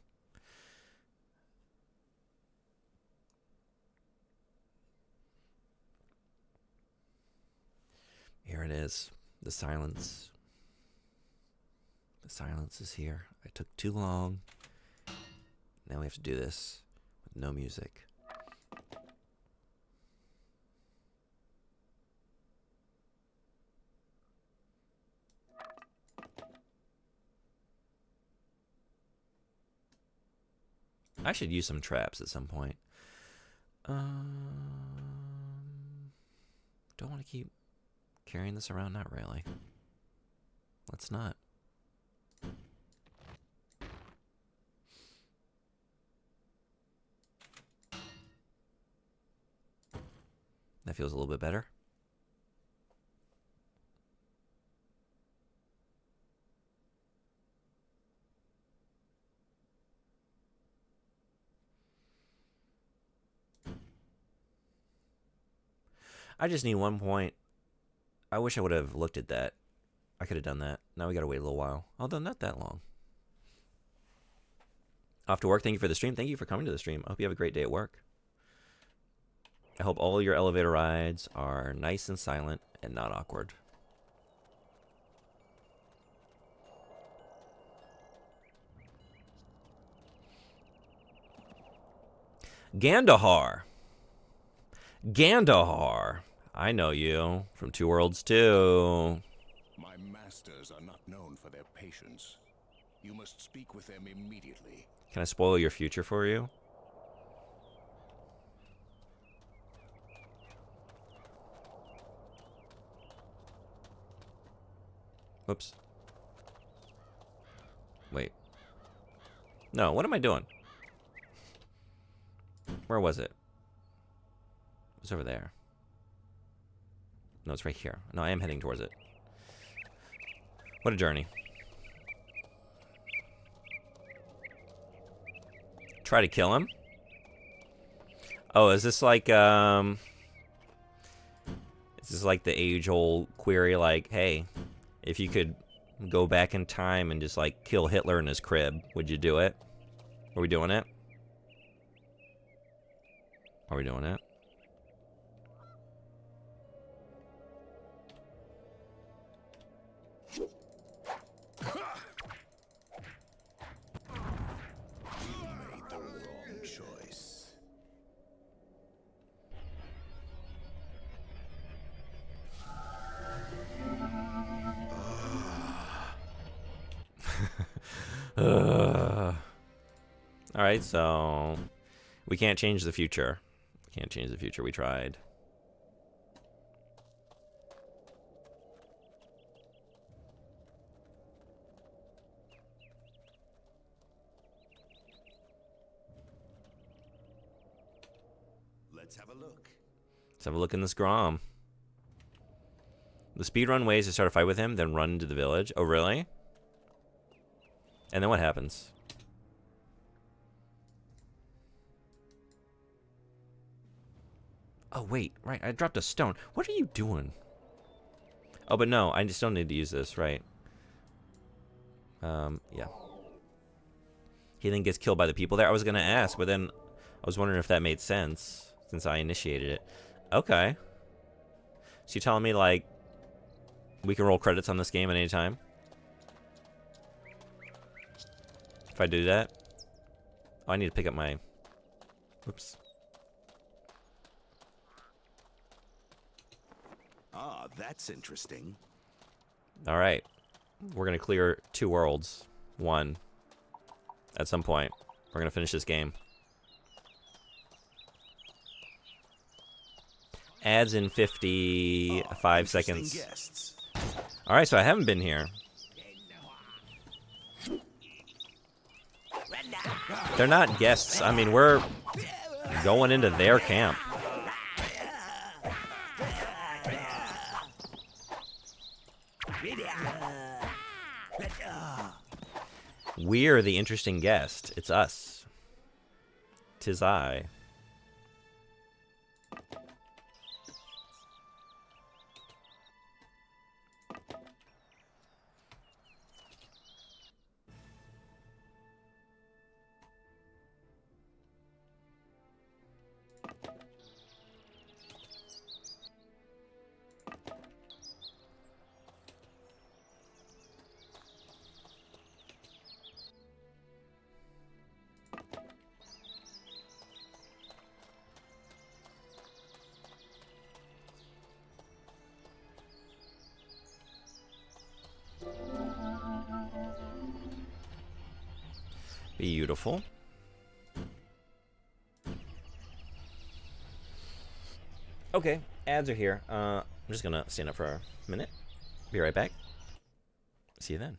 [SPEAKER 1] Here it is. The silence. The silence is here. I took too long. Now we have to do this with no music. I should use some traps at some point. Don't want to keep carrying this around. Not really. Let's not. That feels a little bit better. I just need 1 point. I wish I would have looked at that. I could have done that. Now we gotta wait a little while. Although not that long. Off to work. Thank you for the stream. Thank you for coming to the stream. I hope you have a great day at work. I hope all your elevator rides are nice and silent and not awkward. Gandahar. Gandahar. I know you from Two Worlds 2.
[SPEAKER 5] My masters are not known for their patience. You must speak with them immediately.
[SPEAKER 1] Can I spoil your future for you? Whoops. Wait. No, what am I doing? Where was it? It was over there. No, it's right here. No, I am heading towards it. What a journey. Try to kill him? Oh, is this like, is this like the age-old query, like, hey, if you could go back in time and just, like, kill Hitler in his crib, would you do it? Are we doing it? Are we doing it?
[SPEAKER 5] You made the wrong choice.
[SPEAKER 1] Alright, so we can't change the future. Can't change the future. We tried.
[SPEAKER 4] Let's have a look.
[SPEAKER 1] Let's have a look in this Grom. The speedrun ways to start a fight with him, then run into the village. Oh, really? And then what happens? Oh, wait. Right, I dropped a stone. What are you doing? Oh, but no, I still need to use this, right? Yeah. He then gets killed by the people there. I was going to ask, but then I was wondering if that made sense since I initiated it. Okay. So you're telling me, like, we can roll credits on this game at any time? If I do that? Oh, I need to pick up my... Oops.
[SPEAKER 2] Ah, that's interesting.
[SPEAKER 1] All right. We're going to clear 2 worlds. 1. At some point. We're going to finish this game. Ads in 55 seconds.
[SPEAKER 2] Guests.
[SPEAKER 1] All right, so I haven't been here. They're not guests. I mean, we're going into their camp. We're the interesting guest. It's us. 'Tis I. Beautiful. Okay, ads are here. I'm just gonna stand up for a minute. Be right back. See you then.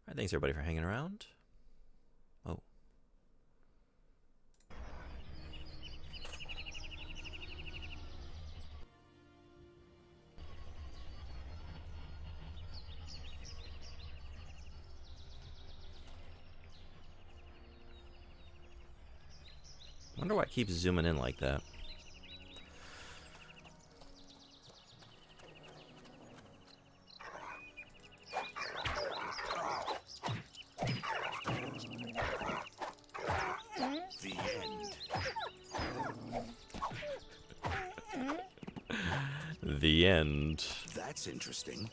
[SPEAKER 1] Alright, thanks everybody for hanging around. Oh. Wonder why it keeps zooming in like that.
[SPEAKER 2] The end.
[SPEAKER 1] The end.
[SPEAKER 2] That's interesting.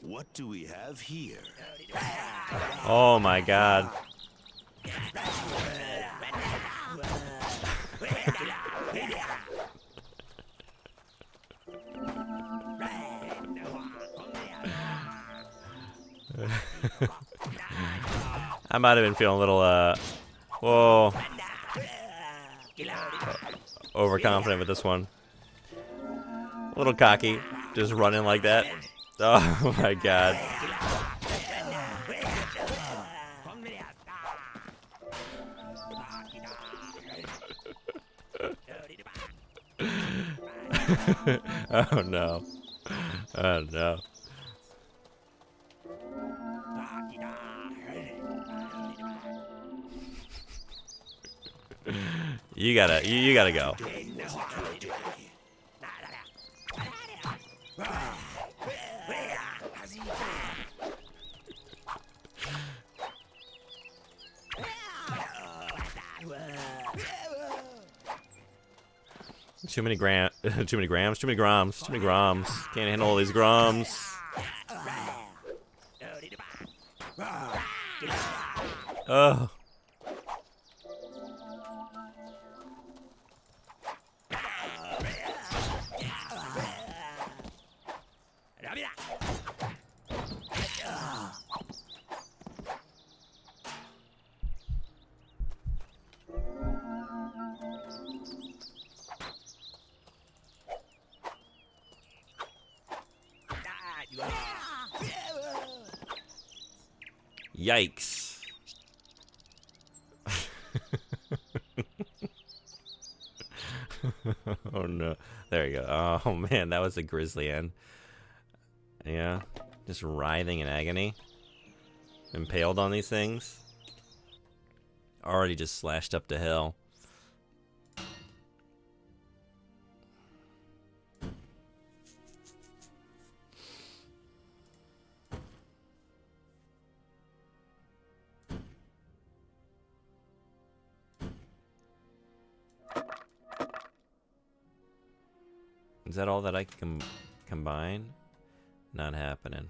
[SPEAKER 2] What do we have here?
[SPEAKER 1] Oh my god. I might have been feeling a little, whoa, overconfident with this one. A little cocky, just running like that. Oh my god. Oh no. Oh no. You gotta go. Too many grams, too many grams. Can't handle all these grams. Oh. Yikes. Oh no. There you go. Oh man, that was a grisly end. Yeah. Just writhing in agony. Impaled on these things. Already just slashed up to hell. Is that all that I can combine? Not happening.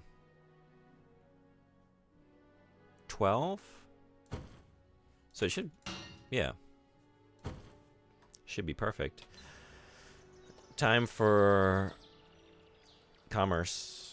[SPEAKER 1] 12? So it should, yeah. Should be perfect. Time for commerce.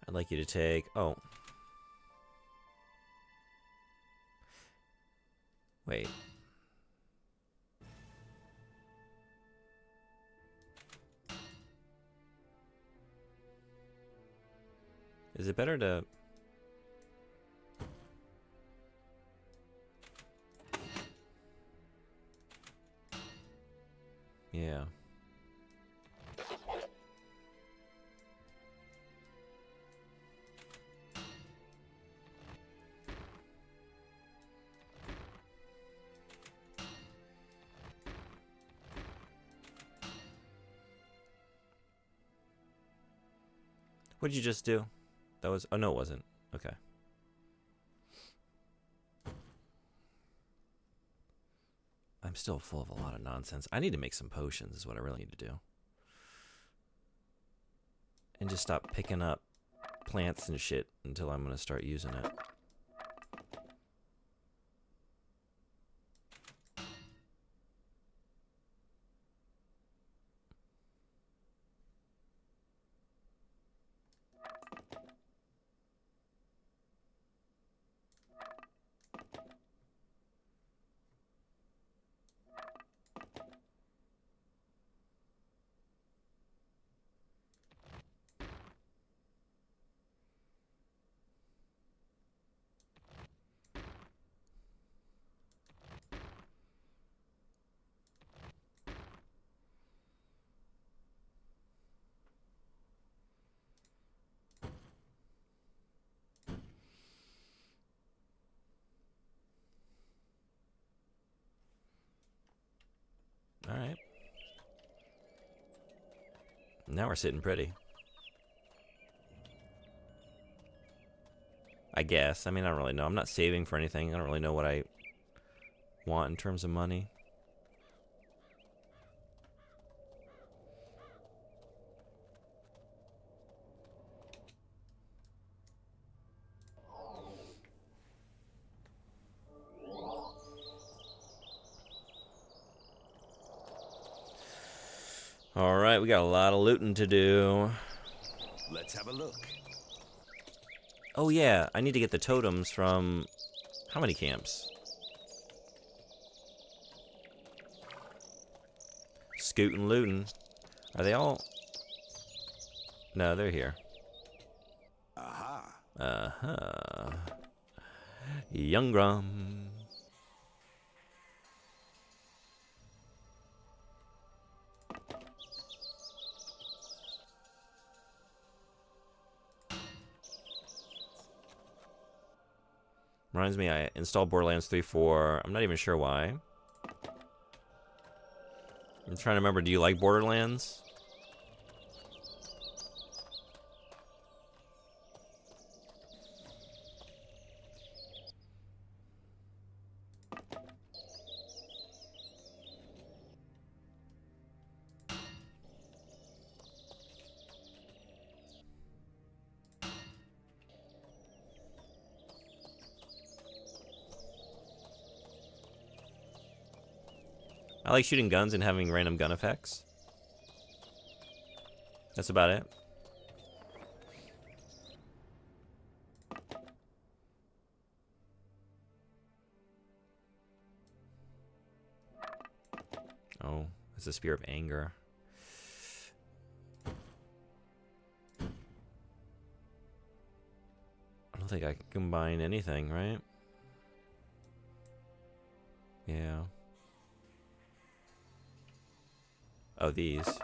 [SPEAKER 1] I'd like you to take... Oh. Wait. Is it better to... Yeah. What did you just do? That was... Oh, no, it wasn't. Okay. I'm still full of a lot of nonsense. I need to make some potions is what I really need to do. And just stop picking up plants and shit until I'm going to start using it. All right. Now we're sitting pretty. I guess. I mean, I don't really know. I'm not saving for anything. I don't really know what I want in terms of money. All right, we got a lot of looting to do.
[SPEAKER 2] Let's have a look.
[SPEAKER 1] Oh yeah, I need to get the totems from how many camps? Scootin' lootin'. Are they all? No, they're here.
[SPEAKER 2] Aha.
[SPEAKER 1] Uh-huh. Young Grum. Reminds me, I installed Borderlands 3 for... I'm not even sure why. I'm trying to remember, do you like Borderlands? I like shooting guns and having random gun effects. That's about it. Oh, it's a Spear of Anger. I don't think I can combine anything, right? Yeah. Oh, these.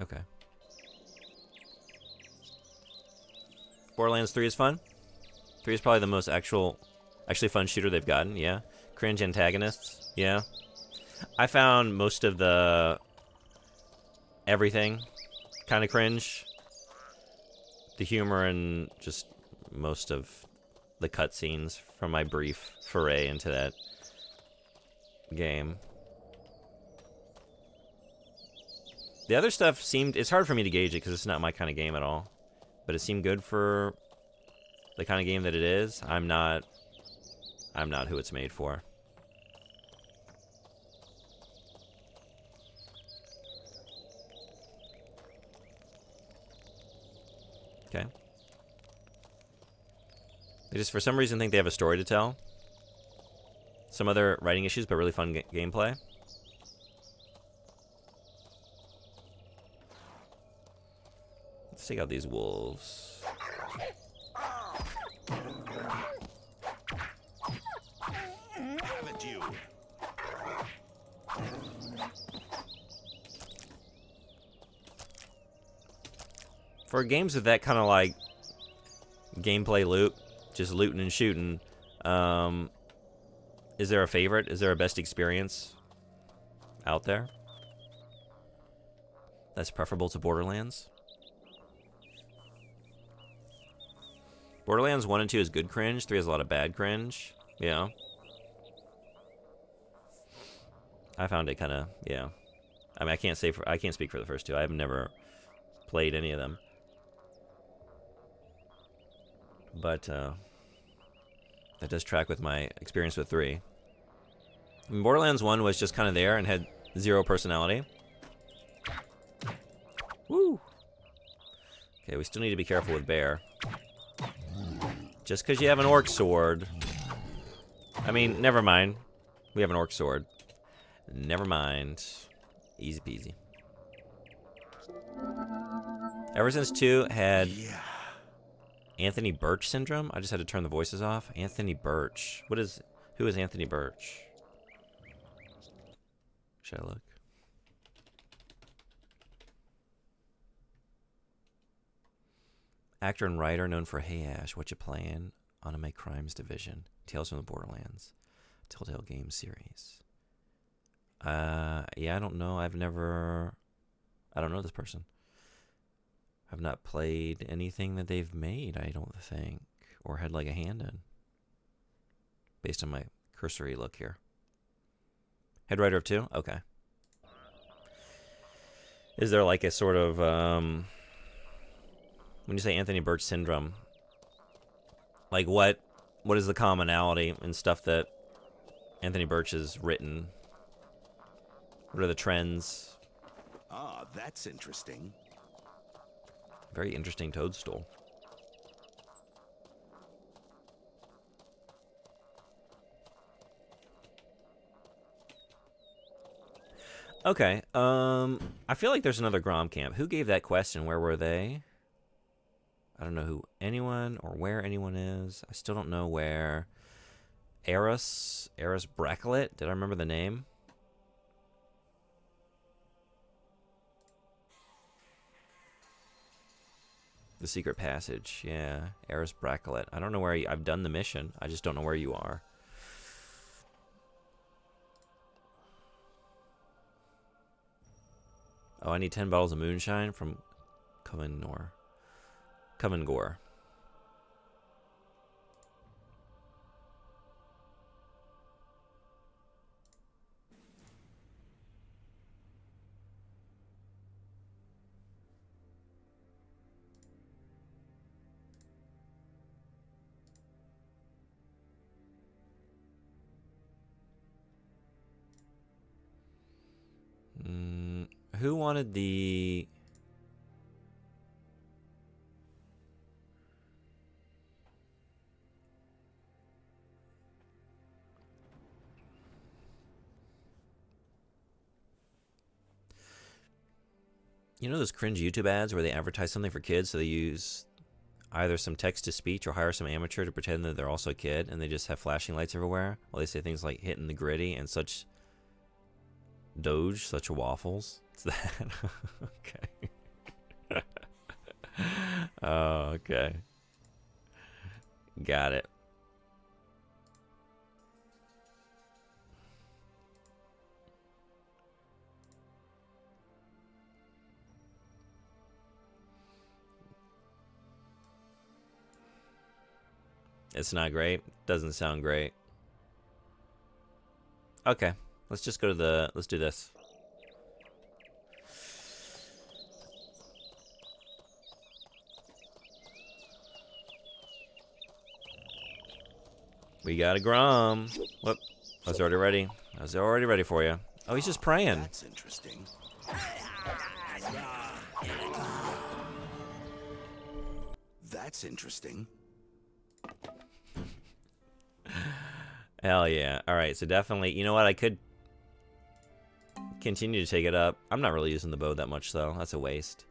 [SPEAKER 1] Okay. Borderlands 3 is fun. 3 is probably the most actually fun shooter they've gotten, yeah. Cringe antagonists, yeah. I found most of the everything kind of cringe. The humor and just most of the cutscenes from my brief foray into that game. The other stuff seemed... It's hard for me to gauge it because it's not my kind of game at all. But it seemed good for the kind of game that it is. I'm not who it's made for. Okay. They just, for some reason, think they have a story to tell. Some other writing issues, but really fun gameplay. Let's take out these wolves. For games with that kind of like gameplay loop, just looting and shooting, is there a favorite? Is there a best experience out there that's preferable to Borderlands? Borderlands 1 and 2 is good cringe. 3 has a lot of bad cringe. Yeah. I found it kind of, yeah. I mean, I can't speak for the first two. I've never played any of them. But that does track with my experience with 3. I mean, Borderlands 1 was just kind of there and had 0 personality. Woo! Okay, we still need to be careful with Bear. Just because you have an orc sword. I mean, never mind. We have an orc sword. Never mind. Easy peasy. Ever since 2 had Anthony Birch syndrome, I just had to turn the voices off. Anthony Birch. Who is Anthony Birch? Should I look? Actor and writer known for Hey Ash, What You Playin', Anime Crimes Division, Tales from the Borderlands, Telltale Games series. Yeah, I don't know. I don't know this person. I've not played anything that they've made, I don't think, or had like a hand in, based on my cursory look here. Head writer of 2? Okay. Is there like a sort of, when you say Anthony Birch syndrome, like what is the commonality in stuff that Anthony Birch has written? What are the trends?
[SPEAKER 2] Ah, that's interesting.
[SPEAKER 1] Very interesting toadstool. Okay, I feel like there's another Grom camp. Who gave that question? Where were they? I don't know who anyone or where anyone is. I still don't know where. Eris Bracklet? Did I remember the name? The secret passage, yeah. Eris Bracklet. I don't know where I've done the mission. I just don't know where you are. Oh, I need 10 bottles of moonshine from Covengore. Who wanted the... You know those cringe YouTube ads where they advertise something for kids, so they use either some text-to-speech or hire some amateur to pretend that they're also a kid, and they just have flashing lights everywhere? Well, they say things like hitting the gritty and such doge, such waffles. It's that. Okay. Oh, okay. Got it. It's not great. Doesn't sound great. Okay. Let's just go to the... Let's do this. We got a Grom. Whoop. I was already ready. I was already ready for you. Oh, he's just praying.
[SPEAKER 2] That's interesting. That's interesting.
[SPEAKER 1] Hell yeah. Alright, so definitely... You know what? I could continue to take it up. I'm not really using the bow that much, though. That's a waste.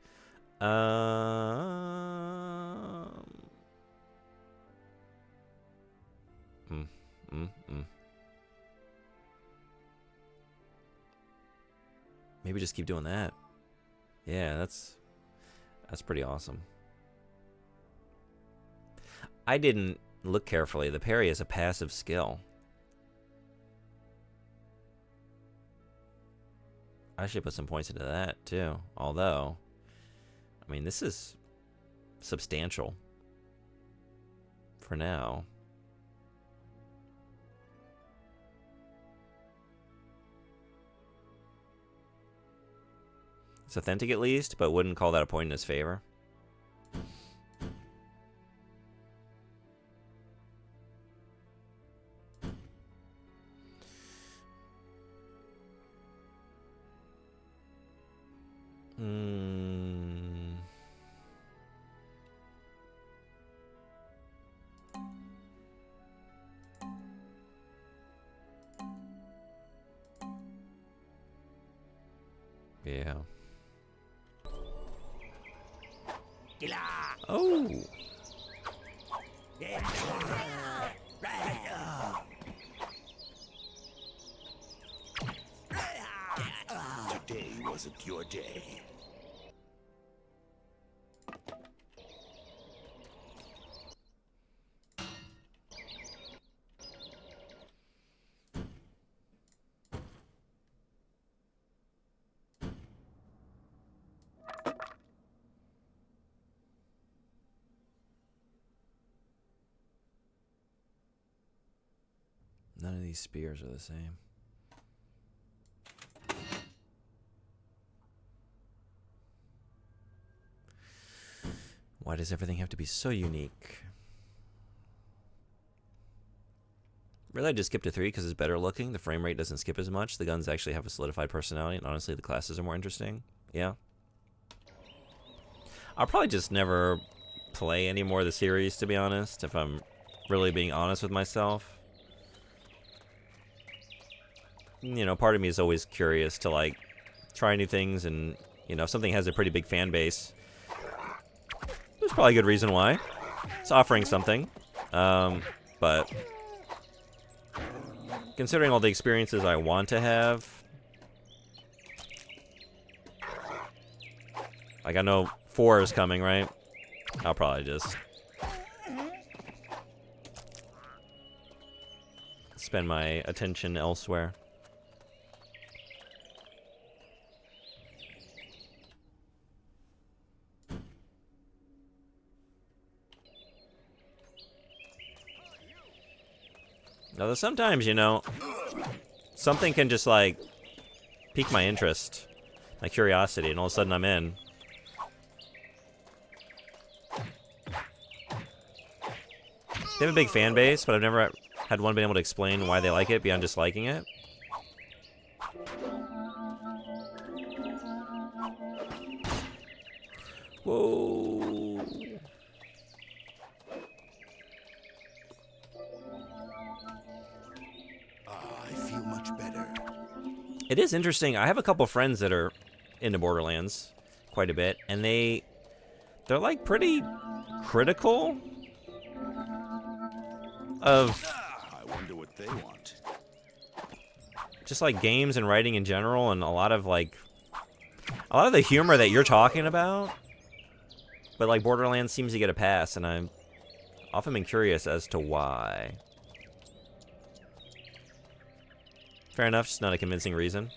[SPEAKER 1] Maybe just keep doing that. Yeah, that's... That's pretty awesome. I didn't look carefully. The parry is a passive skill. I should put some points into that too. Although, I mean, this is substantial for now. It's authentic at least, but wouldn't call that a point in his favor. Yeah. Oh.
[SPEAKER 2] Today wasn't your day.
[SPEAKER 1] None of these spears are the same. Why does everything have to be so unique? Really, I just skipped to 3 because it's better looking. The frame rate doesn't skip as much. The guns actually have a solidified personality, and honestly, the classes are more interesting. Yeah. I'll probably just never play any more of the series, to be honest, if I'm really being honest with myself. You know, part of me is always curious to, like, try new things, and, you know, if something has a pretty big fan base, there's probably a good reason why. It's offering something. But considering all the experiences I want to have, like, I know 4 is coming, right? I'll probably just spend my attention elsewhere. Although sometimes, you know, something can just, like, pique my interest, my curiosity, and all of a sudden I'm in. They have a big fan base, but I've never had one been able to explain why they like it beyond just liking it. Whoa.
[SPEAKER 2] I feel much better.
[SPEAKER 1] It is interesting. I have a couple friends that are into Borderlands quite a bit, and they're like pretty critical of
[SPEAKER 2] I wonder what they want.
[SPEAKER 1] just like games and writing in general, and a lot of the humor that you're talking about. But like Borderlands seems to get a pass, and I'm often been curious as to why. Fair enough, just not a convincing reason.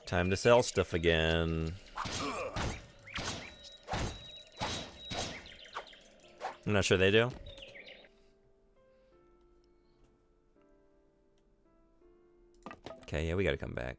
[SPEAKER 1] Time to sell stuff again. I'm not sure they do. Okay, yeah, we gotta come back.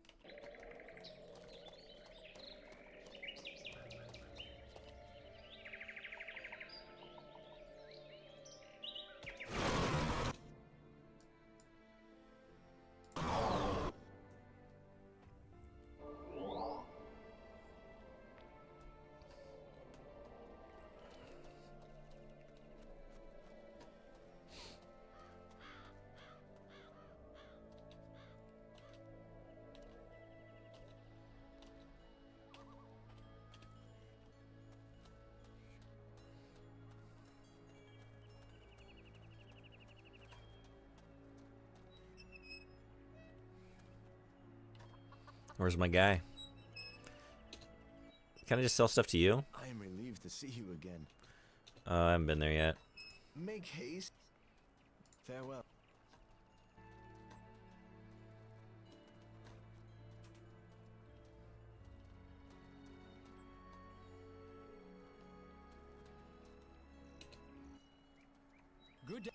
[SPEAKER 1] Where's my guy? Can I just sell stuff to you?
[SPEAKER 6] I am relieved to see you again.
[SPEAKER 1] I haven't been there yet.
[SPEAKER 6] Make haste. Farewell. Good day.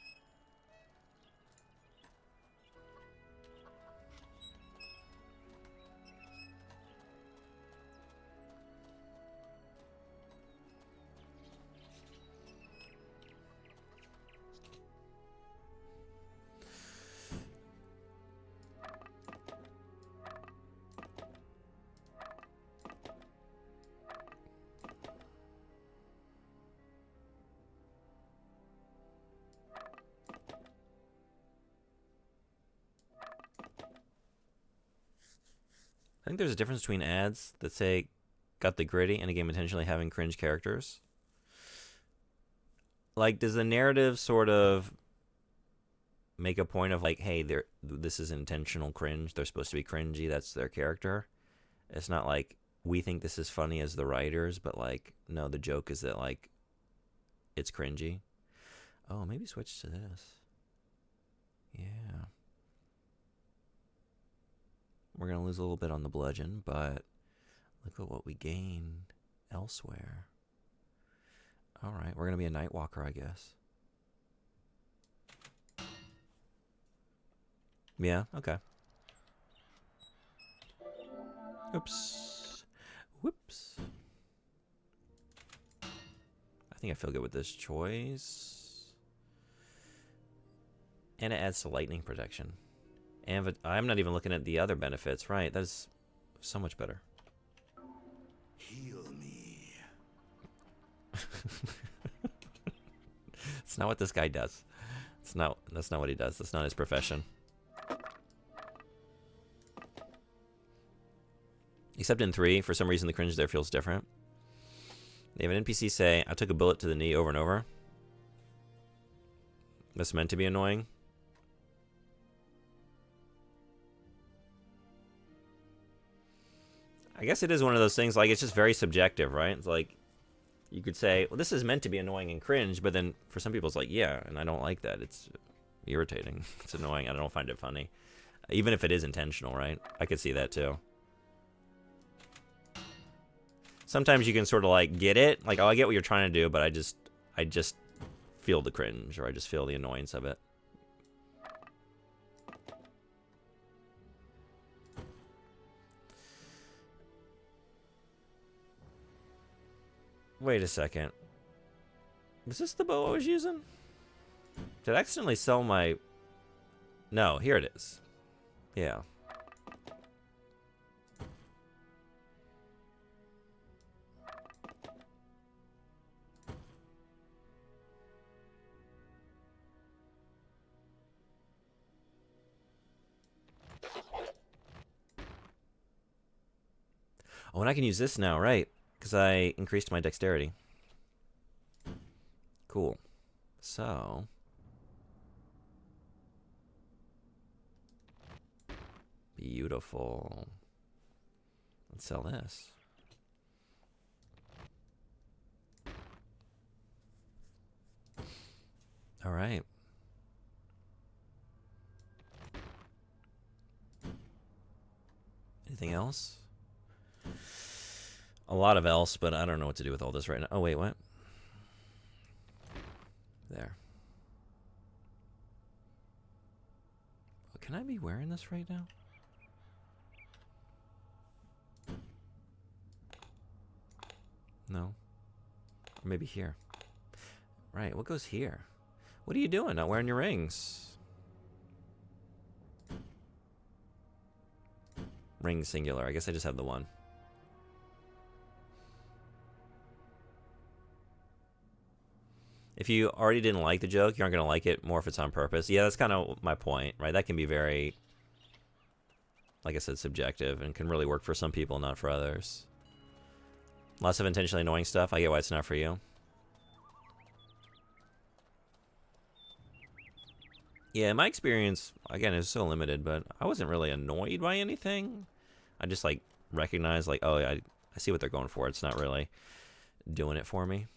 [SPEAKER 1] I think there's a difference between ads that say got the gritty and a game intentionally having cringe characters. Like, does the narrative sort of make a point of like, hey, this is intentional cringe. They're supposed to be cringy. That's their character. It's not like we think this is funny as the writers, but like, no, the joke is that like it's cringy. Oh, maybe switch to this. Yeah. We're going to lose a little bit on the bludgeon, but look at what we gain elsewhere. All right, we're going to be a Nightwalker, I guess. Yeah, okay. Oops. Whoops. I think I feel good with this choice. And it adds to lightning protection. And I'm not even looking at the other benefits. Right, that is so much better.
[SPEAKER 2] Heal me.
[SPEAKER 1] It's not what this guy does. That's not what he does. That's not his profession. Except in 3, for some reason the cringe there feels different. They have an NPC say, I took a bullet to the knee over and over. That's meant to be annoying. I guess it is one of those things, like, it's just very subjective, right? It's like, you could say, well, this is meant to be annoying and cringe, but then for some people it's like, yeah, and I don't like that. It's irritating. It's annoying. I don't find it funny. Even if it is intentional, right? I could see that too. Sometimes you can sort of like get it, like, oh, I get what you're trying to do, but I just feel the cringe, or I just feel the annoyance of it. Wait a second. Was this the bow I was using? Did I accidentally sell my... No, here it is. Yeah. Oh, and I can use this now, right? Because I increased my dexterity. Cool. So... Beautiful. Let's sell this. All right. Anything else? A lot of else, but I don't know what to do with all this right now. Oh, wait, what? There. Can I be wearing this right now? No. Or maybe here. Right, what goes here? What are you doing? Not wearing your rings. Ring singular. I guess I just have the one. If you already didn't like the joke, you aren't going to like it more if it's on purpose. Yeah, that's kind of my point, right? That can be very, like I said, subjective and can really work for some people, not for others. Lots of intentionally annoying stuff. I get why it's not for you. Yeah, my experience, again, is so limited, but I wasn't really annoyed by anything. I just like recognize like, oh, I see what they're going for. It's not really doing it for me.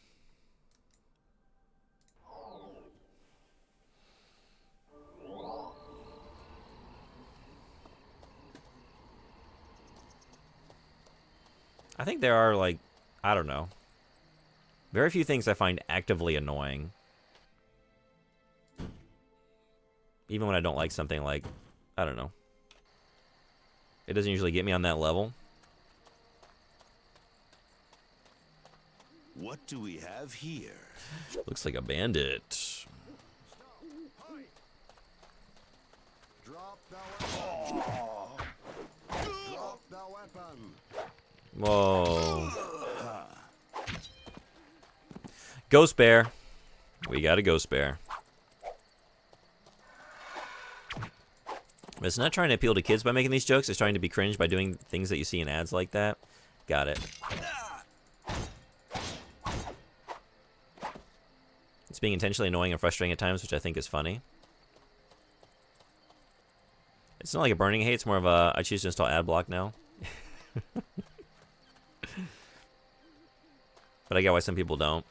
[SPEAKER 1] I think there are like, I don't know, very few things I find actively annoying. Even when I don't like something, like, I don't know. It doesn't usually get me on that level.
[SPEAKER 2] What do we have here?
[SPEAKER 1] Looks like a bandit.
[SPEAKER 4] Drop the weapon. Drop the weapon.
[SPEAKER 1] Whoa. Ghost bear. We got a ghost bear. But it's not trying to appeal to kids by making these jokes. It's trying to be cringe by doing things that you see in ads like that. Got it. It's being intentionally annoying and frustrating at times, which I think is funny. It's not like a burning hate. It's more of a, I choose to install ad block now. But I get why some people don't.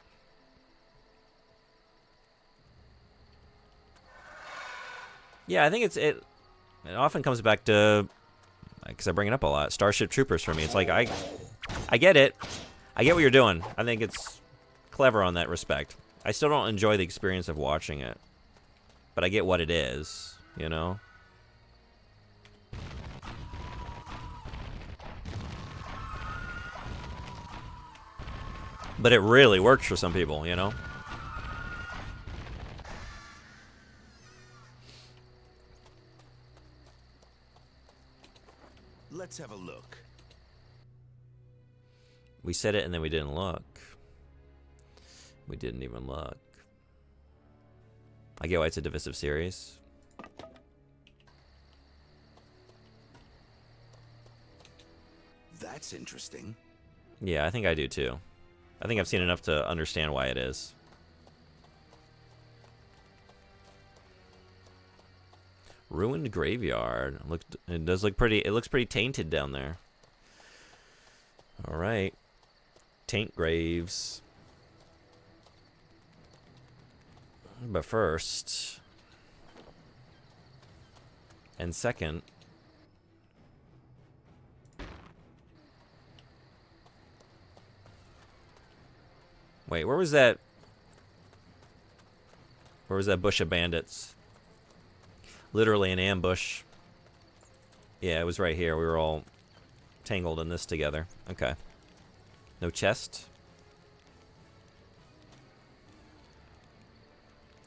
[SPEAKER 1] Yeah, I think it often comes back to, because I bring it up a lot, Starship Troopers for me. It's like, I get it. I get what you're doing. I think it's clever on that respect. I still don't enjoy the experience of watching it. But I get what it is, you know? But it really works for some people, you know?
[SPEAKER 2] Let's have a look.
[SPEAKER 1] We said it and then we didn't look. We didn't even look. I get why it's a divisive series.
[SPEAKER 2] That's interesting.
[SPEAKER 1] Yeah, I think I do too. I think I've seen enough to understand why it is. Ruined graveyard. It does look pretty. It looks pretty tainted down there. All right, taint graves. But first, and second, wait, where was that? Where was that bush of bandits? Literally an ambush. Yeah, it was right here. We were all tangled in this together. Okay. No chest.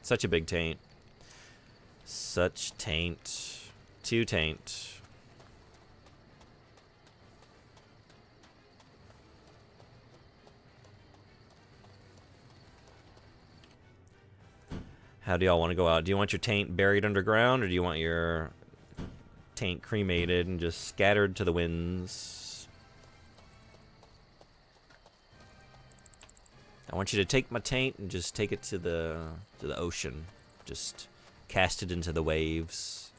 [SPEAKER 1] Such a big taint. Such taint. Two taint. How do y'all want to go out? Do you want your taint buried underground, or do you want your taint cremated and just scattered to the winds? I want you to take my taint and just take it to the ocean. Just cast it into the waves.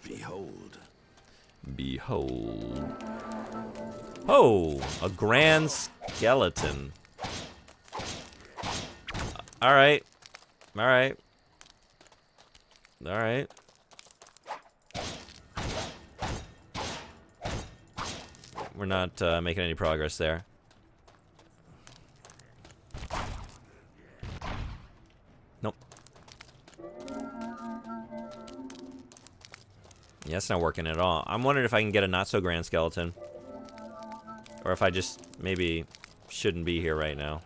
[SPEAKER 2] Behold.
[SPEAKER 1] Behold. Oh, a grand skeleton. All right. All right. All right. We're not making any progress there. Nope. Yeah, it's not working at all. I'm wondering if I can get a not-so-grand skeleton. Or if I just maybe shouldn't be here right now.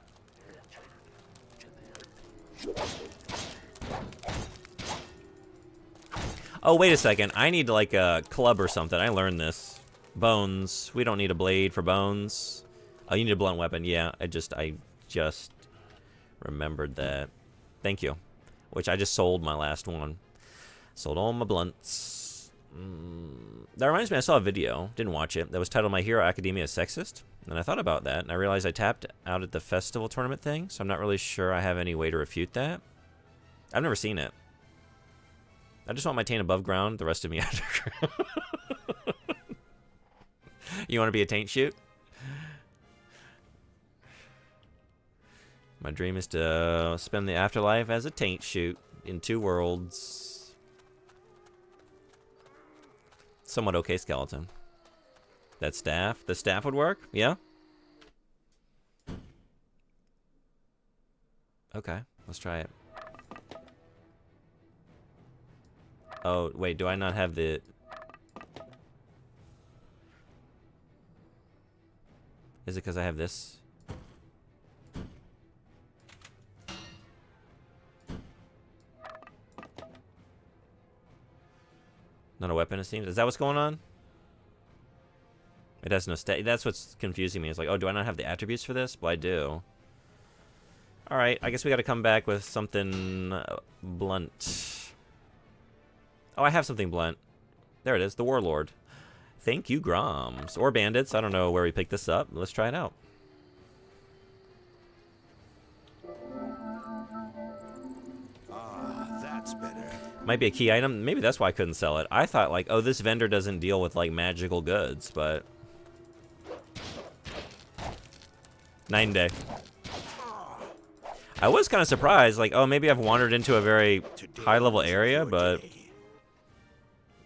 [SPEAKER 1] Oh, wait a second. I need like a club or something. I learned this. Bones. We don't need a blade for bones. Oh, you need a blunt weapon. Yeah, I just remembered that. Thank you. Which I just sold my last one. Sold all my blunts. That reminds me, I saw a video. Didn't watch it. That was titled My Hero Academia is Sexist. And I thought about that. And I realized I tapped out at the festival tournament thing. So I'm not really sure I have any way to refute that. I've never seen it. I just want my taint above ground, the rest of me underground. You want to be a taint shoot? My dream is to spend the afterlife as a taint shoot in 2 worlds. Somewhat okay skeleton. That staff? The staff would work? Yeah? Okay, let's try it. Oh, wait, do I not have the... Is it because I have this? Not a weapon, it seems. Is that what's going on? It has no stat. That's what's confusing me. It's like, oh, do I not have the attributes for this? Well, I do. Alright, I guess we gotta come back with something blunt. Oh, I have something blunt. There it is, the Warlord. Thank you, Groms. Or Bandits. I don't know where we picked this up. Let's try it out.
[SPEAKER 2] Ah, that's better.
[SPEAKER 1] Might be a key item. Maybe that's why I couldn't sell it. I thought, like, oh, this vendor doesn't deal with, like, magical goods, but... 9 day. I was kind of surprised, like, oh, maybe I've wandered into a very high-level area, but...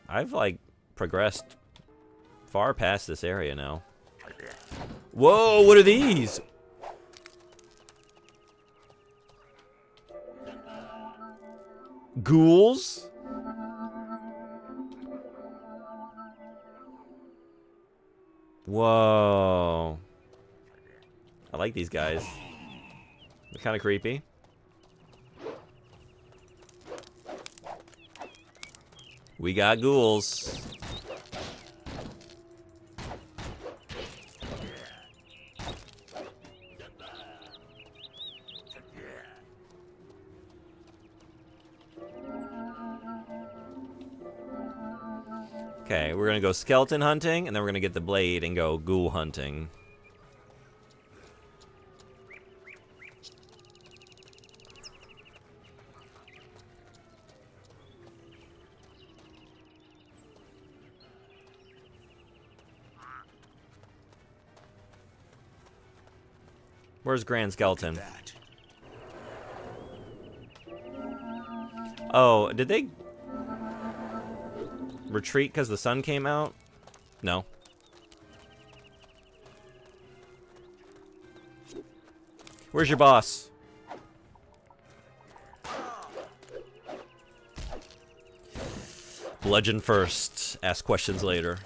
[SPEAKER 1] I've, like, progressed far past this area now. Whoa, what are these? Ghouls? Whoa. I like these guys. They're kind of creepy. We got ghouls. Okay, we're gonna go skeleton hunting, and then we're gonna get the blade and go ghoul hunting. Where's Grand Skeleton?
[SPEAKER 2] That.
[SPEAKER 1] Oh, did they retreat because the sun came out? No. Where's your boss? Bludgeon first, ask questions later.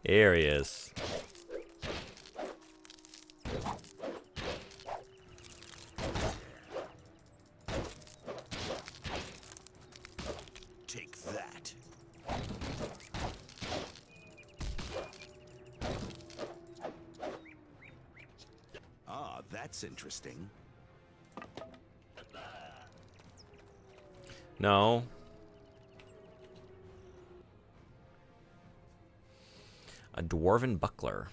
[SPEAKER 1] Here he is.
[SPEAKER 2] Take that. Ah, that's interesting.
[SPEAKER 1] No. A dwarven buckler.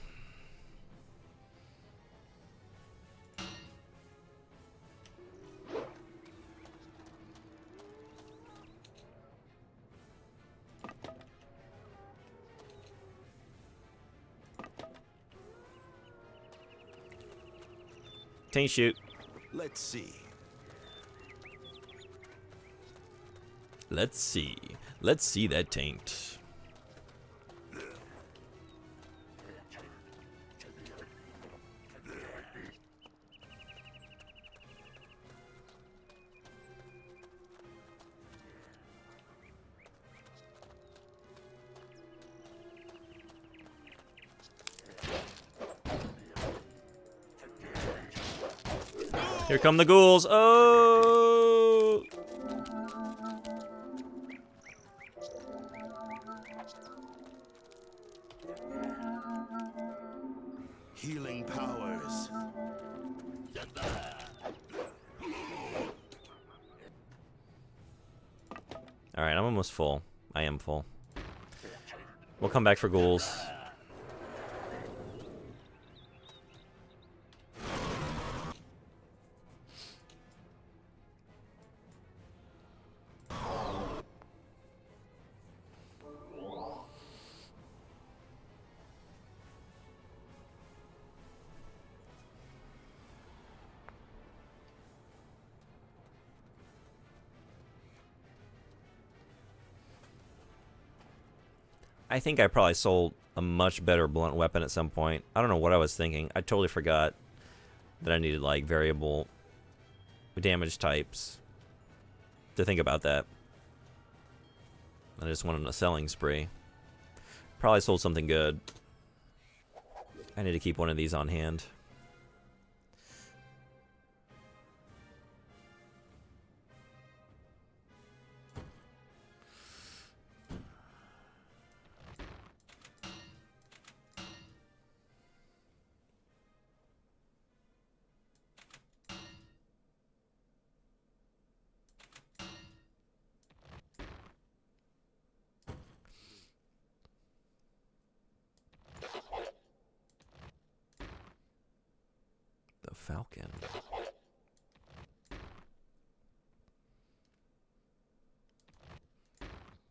[SPEAKER 1] Taint shoot.
[SPEAKER 2] Let's see.
[SPEAKER 1] Let's see. Let's see that taint. Here come the ghouls. Oh!
[SPEAKER 2] Healing powers.
[SPEAKER 1] All right, I'm almost full. I am full. We'll come back for ghouls. I think I probably sold a much better blunt weapon at some point. I don't know what I was thinking. I totally forgot that I needed like variable damage types to think about that. I just went on a selling spree. Probably sold something good. I need to keep one of these on hand. The Falcon.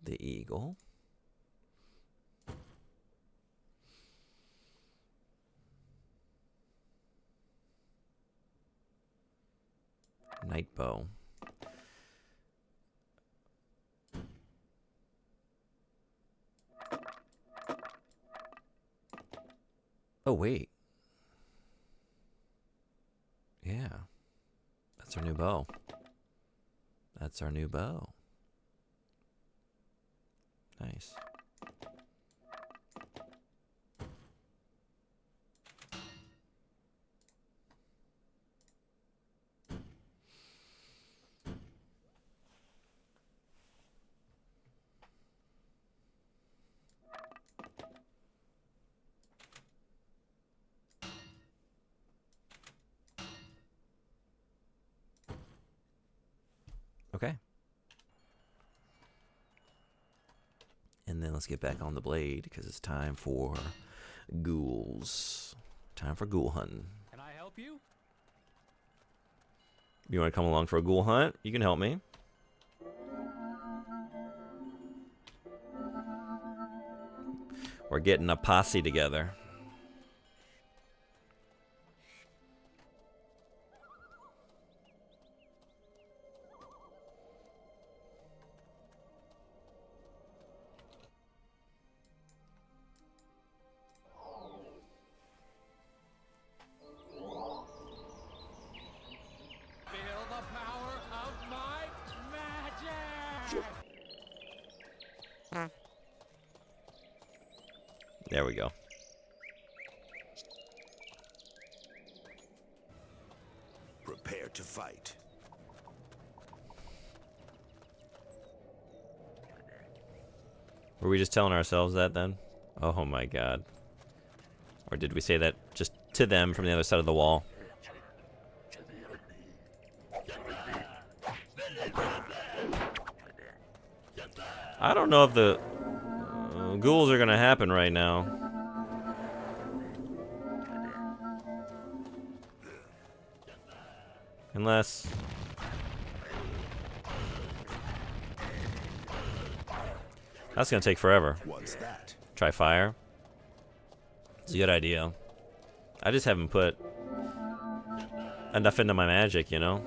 [SPEAKER 1] The Eagle. Nightbow. Oh, wait. Yeah. That's our new bow. That's our new bow. Nice. Okay. And then let's get back on the blade because it's time for ghouls. Time for ghoul hunting.
[SPEAKER 7] Can I help you?
[SPEAKER 1] You want to come along for a ghoul hunt? You can help me. We're getting a posse together.
[SPEAKER 7] Feel the power of my magic!
[SPEAKER 1] There we go.
[SPEAKER 2] Prepare to fight.
[SPEAKER 1] Were we just telling ourselves that then? Oh my god. Or did we say that just to them from the other side of the wall? I don't know if the ghouls are gonna happen right now. Unless... That's gonna take forever.
[SPEAKER 2] What's that?
[SPEAKER 1] Try fire. It's a good idea. I just haven't put enough into my magic, you know?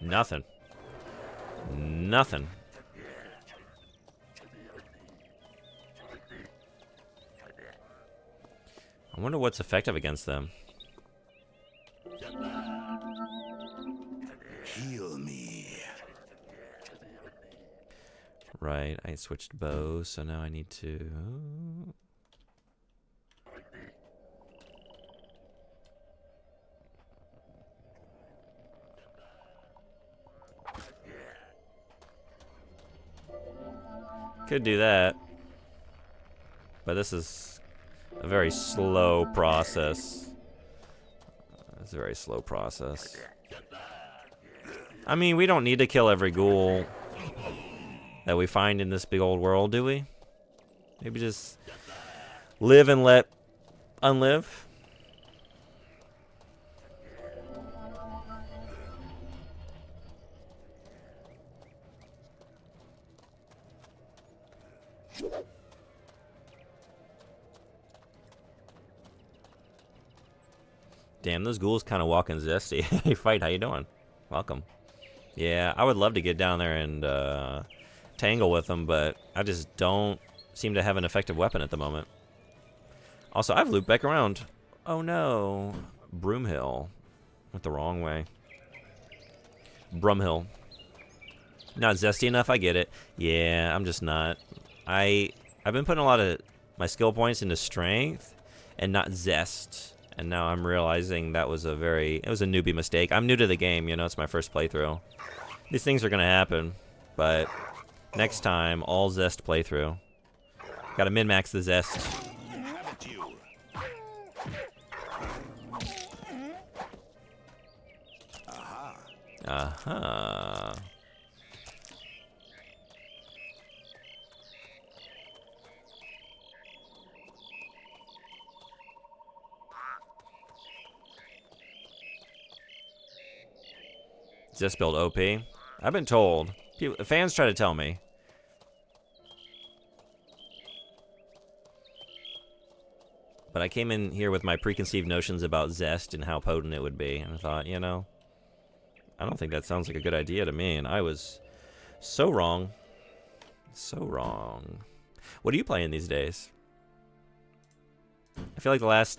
[SPEAKER 1] Nothing. Nothing. I wonder what's effective against them.
[SPEAKER 2] Heal me.
[SPEAKER 1] Right, I switched bows, so now I need to... Could do that. But this is a very slow process. It's a very slow process. I mean, we don't need to kill every ghoul that we find in this big old world, do we? Maybe just live and let unlive. Damn, those ghouls kind of walking zesty. Hey, Fight, how you doing? Welcome. Yeah, I would love to get down there and tangle with them, but I just don't seem to have an effective weapon at the moment. Also, I've looped back around. Oh no. Broomhill. Went the wrong way. Brumhill. Not zesty enough, I get it. Yeah, I'm just not. I've been putting a lot of my skill points into strength and not zest. And now I'm realizing that was it was a newbie mistake. I'm new to the game, you know, it's my first playthrough. These things are gonna happen, but next time, all zest playthrough. Gotta min-max the zest.
[SPEAKER 2] Have it, you. Aha.
[SPEAKER 1] Aha. Zest build OP. I've been told. Fans try to tell me. But I came in here with my preconceived notions about Zest and how potent it would be. And I thought, you know, I don't think that sounds like a good idea to me. And I was so wrong. So wrong. What are you playing these days? I feel like the last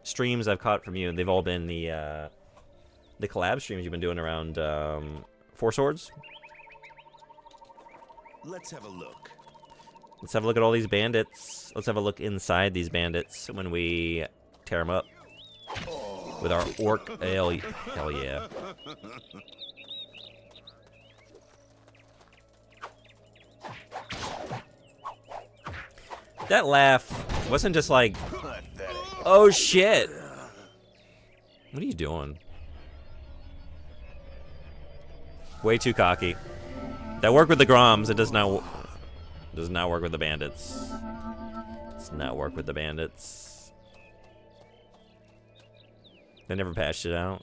[SPEAKER 1] streams I've caught from you, they've all been the collab streams you've been doing around Four Swords.
[SPEAKER 2] Let's have a look.
[SPEAKER 1] Let's have a look at all these bandits. Let's have a look inside these bandits when we tear them up with our orc. Hell yeah. That laugh wasn't just like, oh shit. What are you doing? Way too cocky. That worked with the Groms. It does not work with the bandits. Does not work with the bandits. They never patched it out.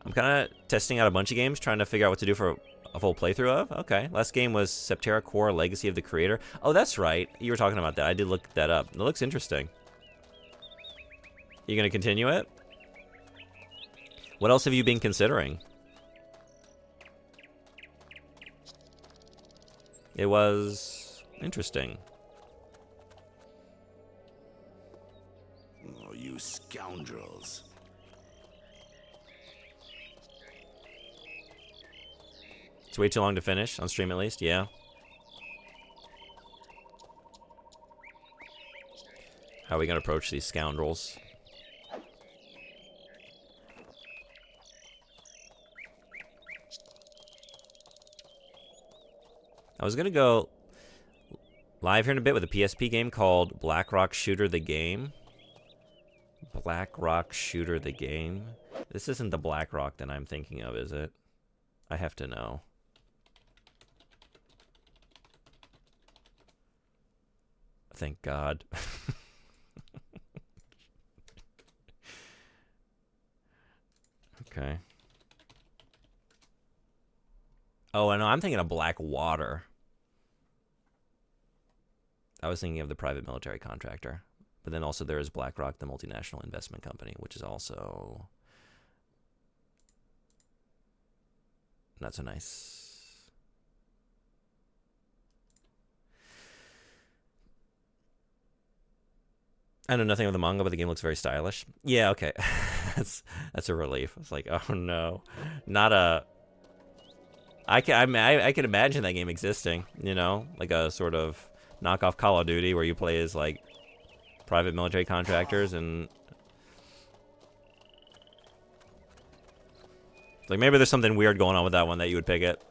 [SPEAKER 1] I'm kind of testing out a bunch of games, trying to figure out what to do for a full playthrough of. Okay, last game was Septerra Core: Legacy of the Creator. Oh, that's right. You were talking about that. I did look that up. It looks interesting. You gonna continue it? What else have you been considering? It was interesting.
[SPEAKER 2] Oh, you scoundrels.
[SPEAKER 1] It's way too long to finish, on stream at least, yeah. How are we gonna approach these scoundrels? I was gonna go live here in a bit with a PSP game called Black Rock Shooter the Game. Black Rock Shooter the Game. This isn't the Black Rock that I'm thinking of, is it? I have to know. Thank God. Okay. Oh, I know. I'm thinking of Black Water. I was thinking of the private military contractor. But then also there is BlackRock, the multinational investment company, which is also not so nice. I know nothing of the manga, but the game looks very stylish. Yeah, okay. that's a relief. It's like, oh no. Not a... I can imagine that game existing, you know? Like a sort of knockoff Call of Duty where you play as, like, private military contractors and... Like, maybe there's something weird going on with that one that you would pick it.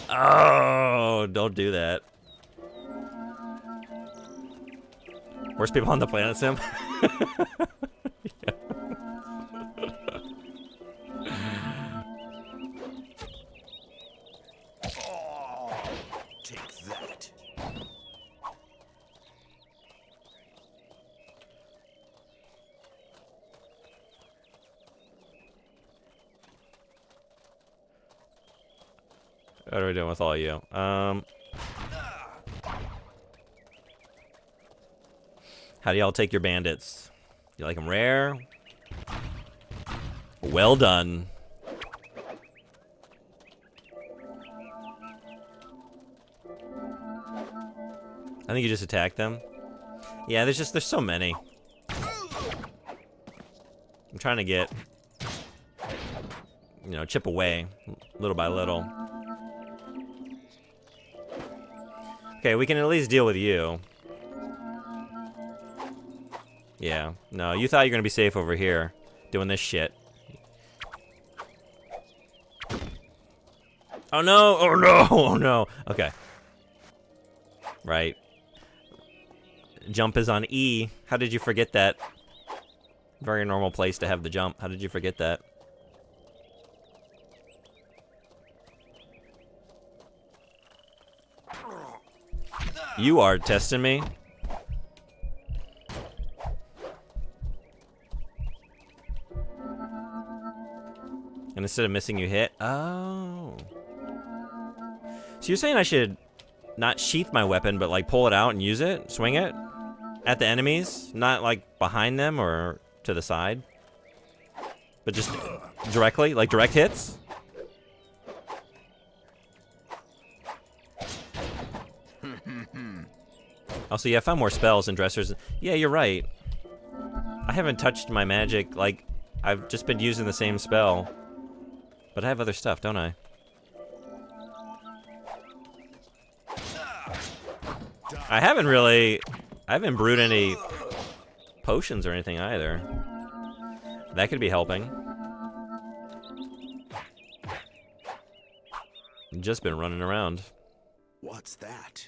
[SPEAKER 1] Oh, don't do that. Worst people on the planet, Sim? Yeah.
[SPEAKER 2] Take that.
[SPEAKER 1] What are we doing with all of you? How do y'all take your bandits? You like them rare? Well done. I think you just attack them. Yeah, there's so many. I'm trying to get, you know, chip away little by little. Okay, we can at least deal with you. Yeah, no, you thought you were gonna be safe over here doing this shit. Oh no, oh no, oh no. Okay. Right. Jump is on E. How did you forget that? Very normal place to have the jump. How did you forget that? You are testing me. And instead of missing, you hit? Oh. So you're saying I should not sheath my weapon, but like pull it out and use it? Swing it? At the enemies? Not like behind them or to the side? But just directly? Like direct hits? Also, yeah, I found more spells and dressers. Yeah, you're right. I haven't touched my magic. Like, I've just been using the same spell. But I have other stuff, don't I? I haven't brewed any potions or anything either. That could be helping. Just been running around.
[SPEAKER 2] What's that?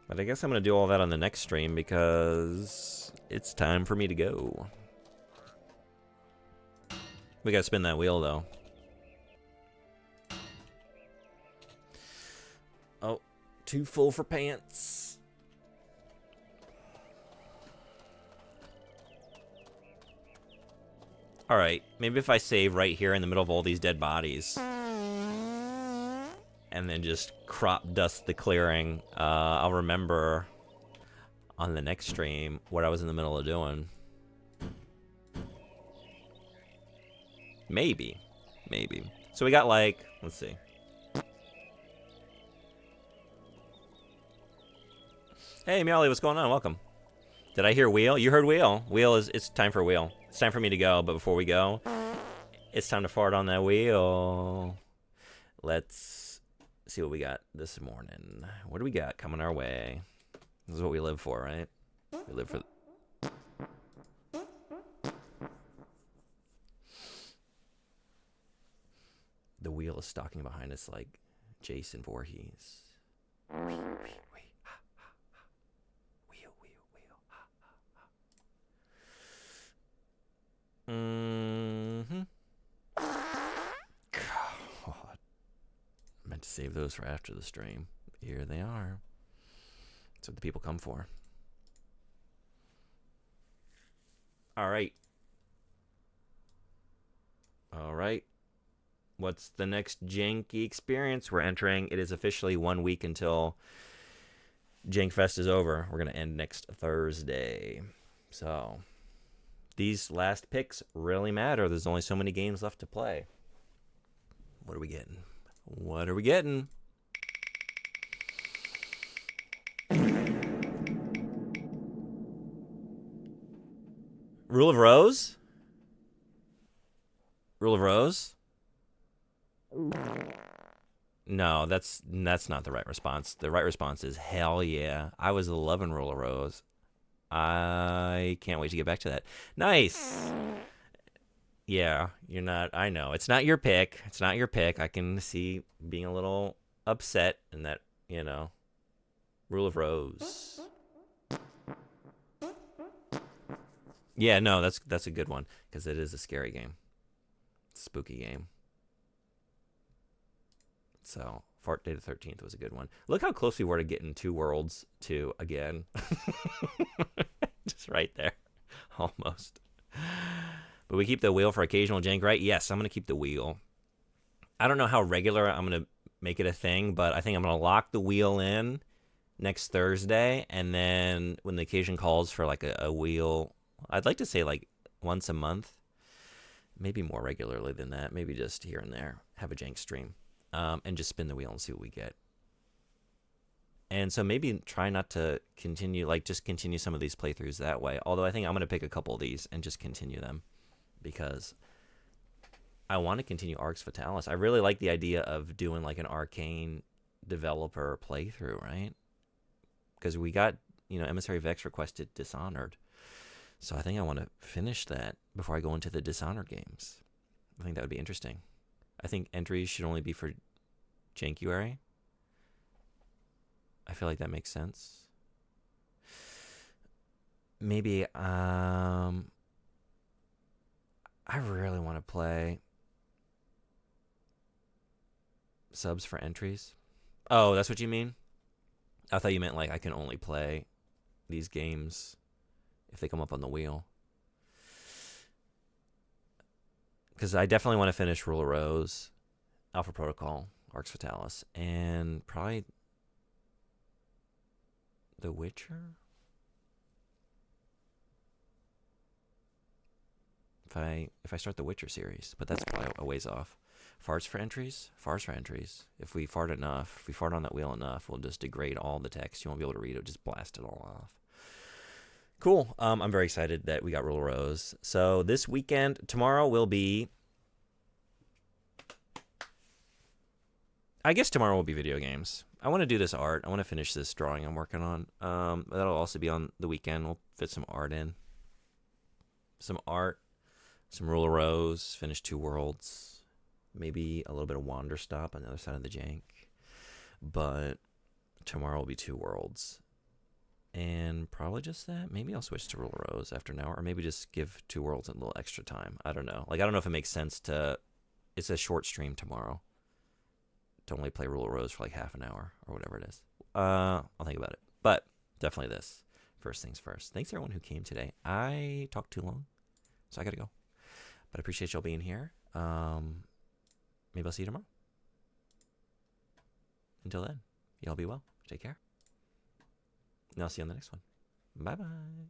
[SPEAKER 1] But I guess I'm gonna do all that on the next stream because it's time for me to go. We gotta spin that wheel though. Oh, too full for pants. Alright, maybe if I save right here in the middle of all these dead bodies. And then just crop dust the clearing. I'll remember on the next stream what I was in the middle of doing. Maybe. Maybe. So we got like, let's see. Hey, Meowly, what's going on? Welcome. Did I hear wheel? You heard wheel. Wheel is, it's time for wheel. It's time for me to go, but before we go, it's time to fart on that wheel. Let's see what we got this morning. What do we got coming our way? This is what we live for, right? We live for... The wheel is stalking behind us like Jason Voorhees. Mm-hmm. God. I meant to save those for after the stream. Here they are. That's what the people come for. All right. All right. What's the next janky experience we're entering? It is officially 1 week until Jankfest is over. We're going to end next Thursday. So, these last picks really matter. There's only so many games left to play. What are we getting? What are we getting? Rule of Rose? Rule of Rose? No, that's not the right response. The right response is hell yeah. I was loving Rule of Rose. I can't wait to get back to that. Nice. Yeah, you're not. I know it's not your pick. It's not your pick. I can see being a little upset in that, you know, Rule of Rose. Yeah, no, that's a good one because it is a scary game, spooky game. So, Fart Day the 13th was a good one. Look how close we were to getting Two Worlds 2 again. Just right there. Almost. But we keep the wheel for occasional jank, right? Yes, I'm going to keep the wheel. I don't know how regular I'm going to make it a thing, but I think I'm going to lock the wheel in next Thursday, and then when the occasion calls for like a wheel, I'd like to say like once a month, maybe more regularly than that, maybe just here and there, have a jank stream, and just spin the wheel and see what we get. And so maybe try not to continue, like just continue some of these playthroughs that way. Although I think I'm going to pick a couple of these and just continue them because I want to continue Arx Fatalis. I really like the idea of doing like an Arcane developer playthrough, right? Because we got, Emissary Vex requested Dishonored. So I think I want to finish that before I go into the Dishonored games. I think that would be interesting. I think entries should only be for Jankuary. I feel like that makes sense. Maybe, I really want to play subs for entries. Oh, that's what you mean? I thought you meant like I can only play these games if they come up on the wheel. Because I definitely want to finish Rule of Rose, Alpha Protocol, Arx Fatalis, and probably The Witcher? If I start the Witcher series, but that's probably a ways off. Farts for entries? Farts for entries. If we fart enough, if we fart on that wheel enough, we'll just degrade all the text. You won't be able to read it. Just blast it all off. Cool. I'm very excited that we got Rule of Rose. So this weekend, tomorrow will be... I guess tomorrow will be video games. I want to do this art. I want to finish this drawing I'm working on. That'll also be on the weekend. We'll fit some art in. Some art. Some Rule of Rose. Finish Two Worlds. Maybe a little bit of Wander Stop on the other side of the jank. But tomorrow will be Two Worlds. And probably just that. Maybe I'll switch to Rule of Rose after an hour. Or maybe just give Two Worlds a little extra time. I don't know. Like, I don't know if it makes sense to... It's a short stream tomorrow. To only play Rule of Rose for like half an hour or whatever it is. I'll think about it. But definitely this. First things first. Thanks everyone who came today. I talked too long, so I gotta go. But I appreciate y'all being here. Maybe I'll see you tomorrow. Until then, y'all be well. Take care. And I'll see you on the next one. Bye-bye.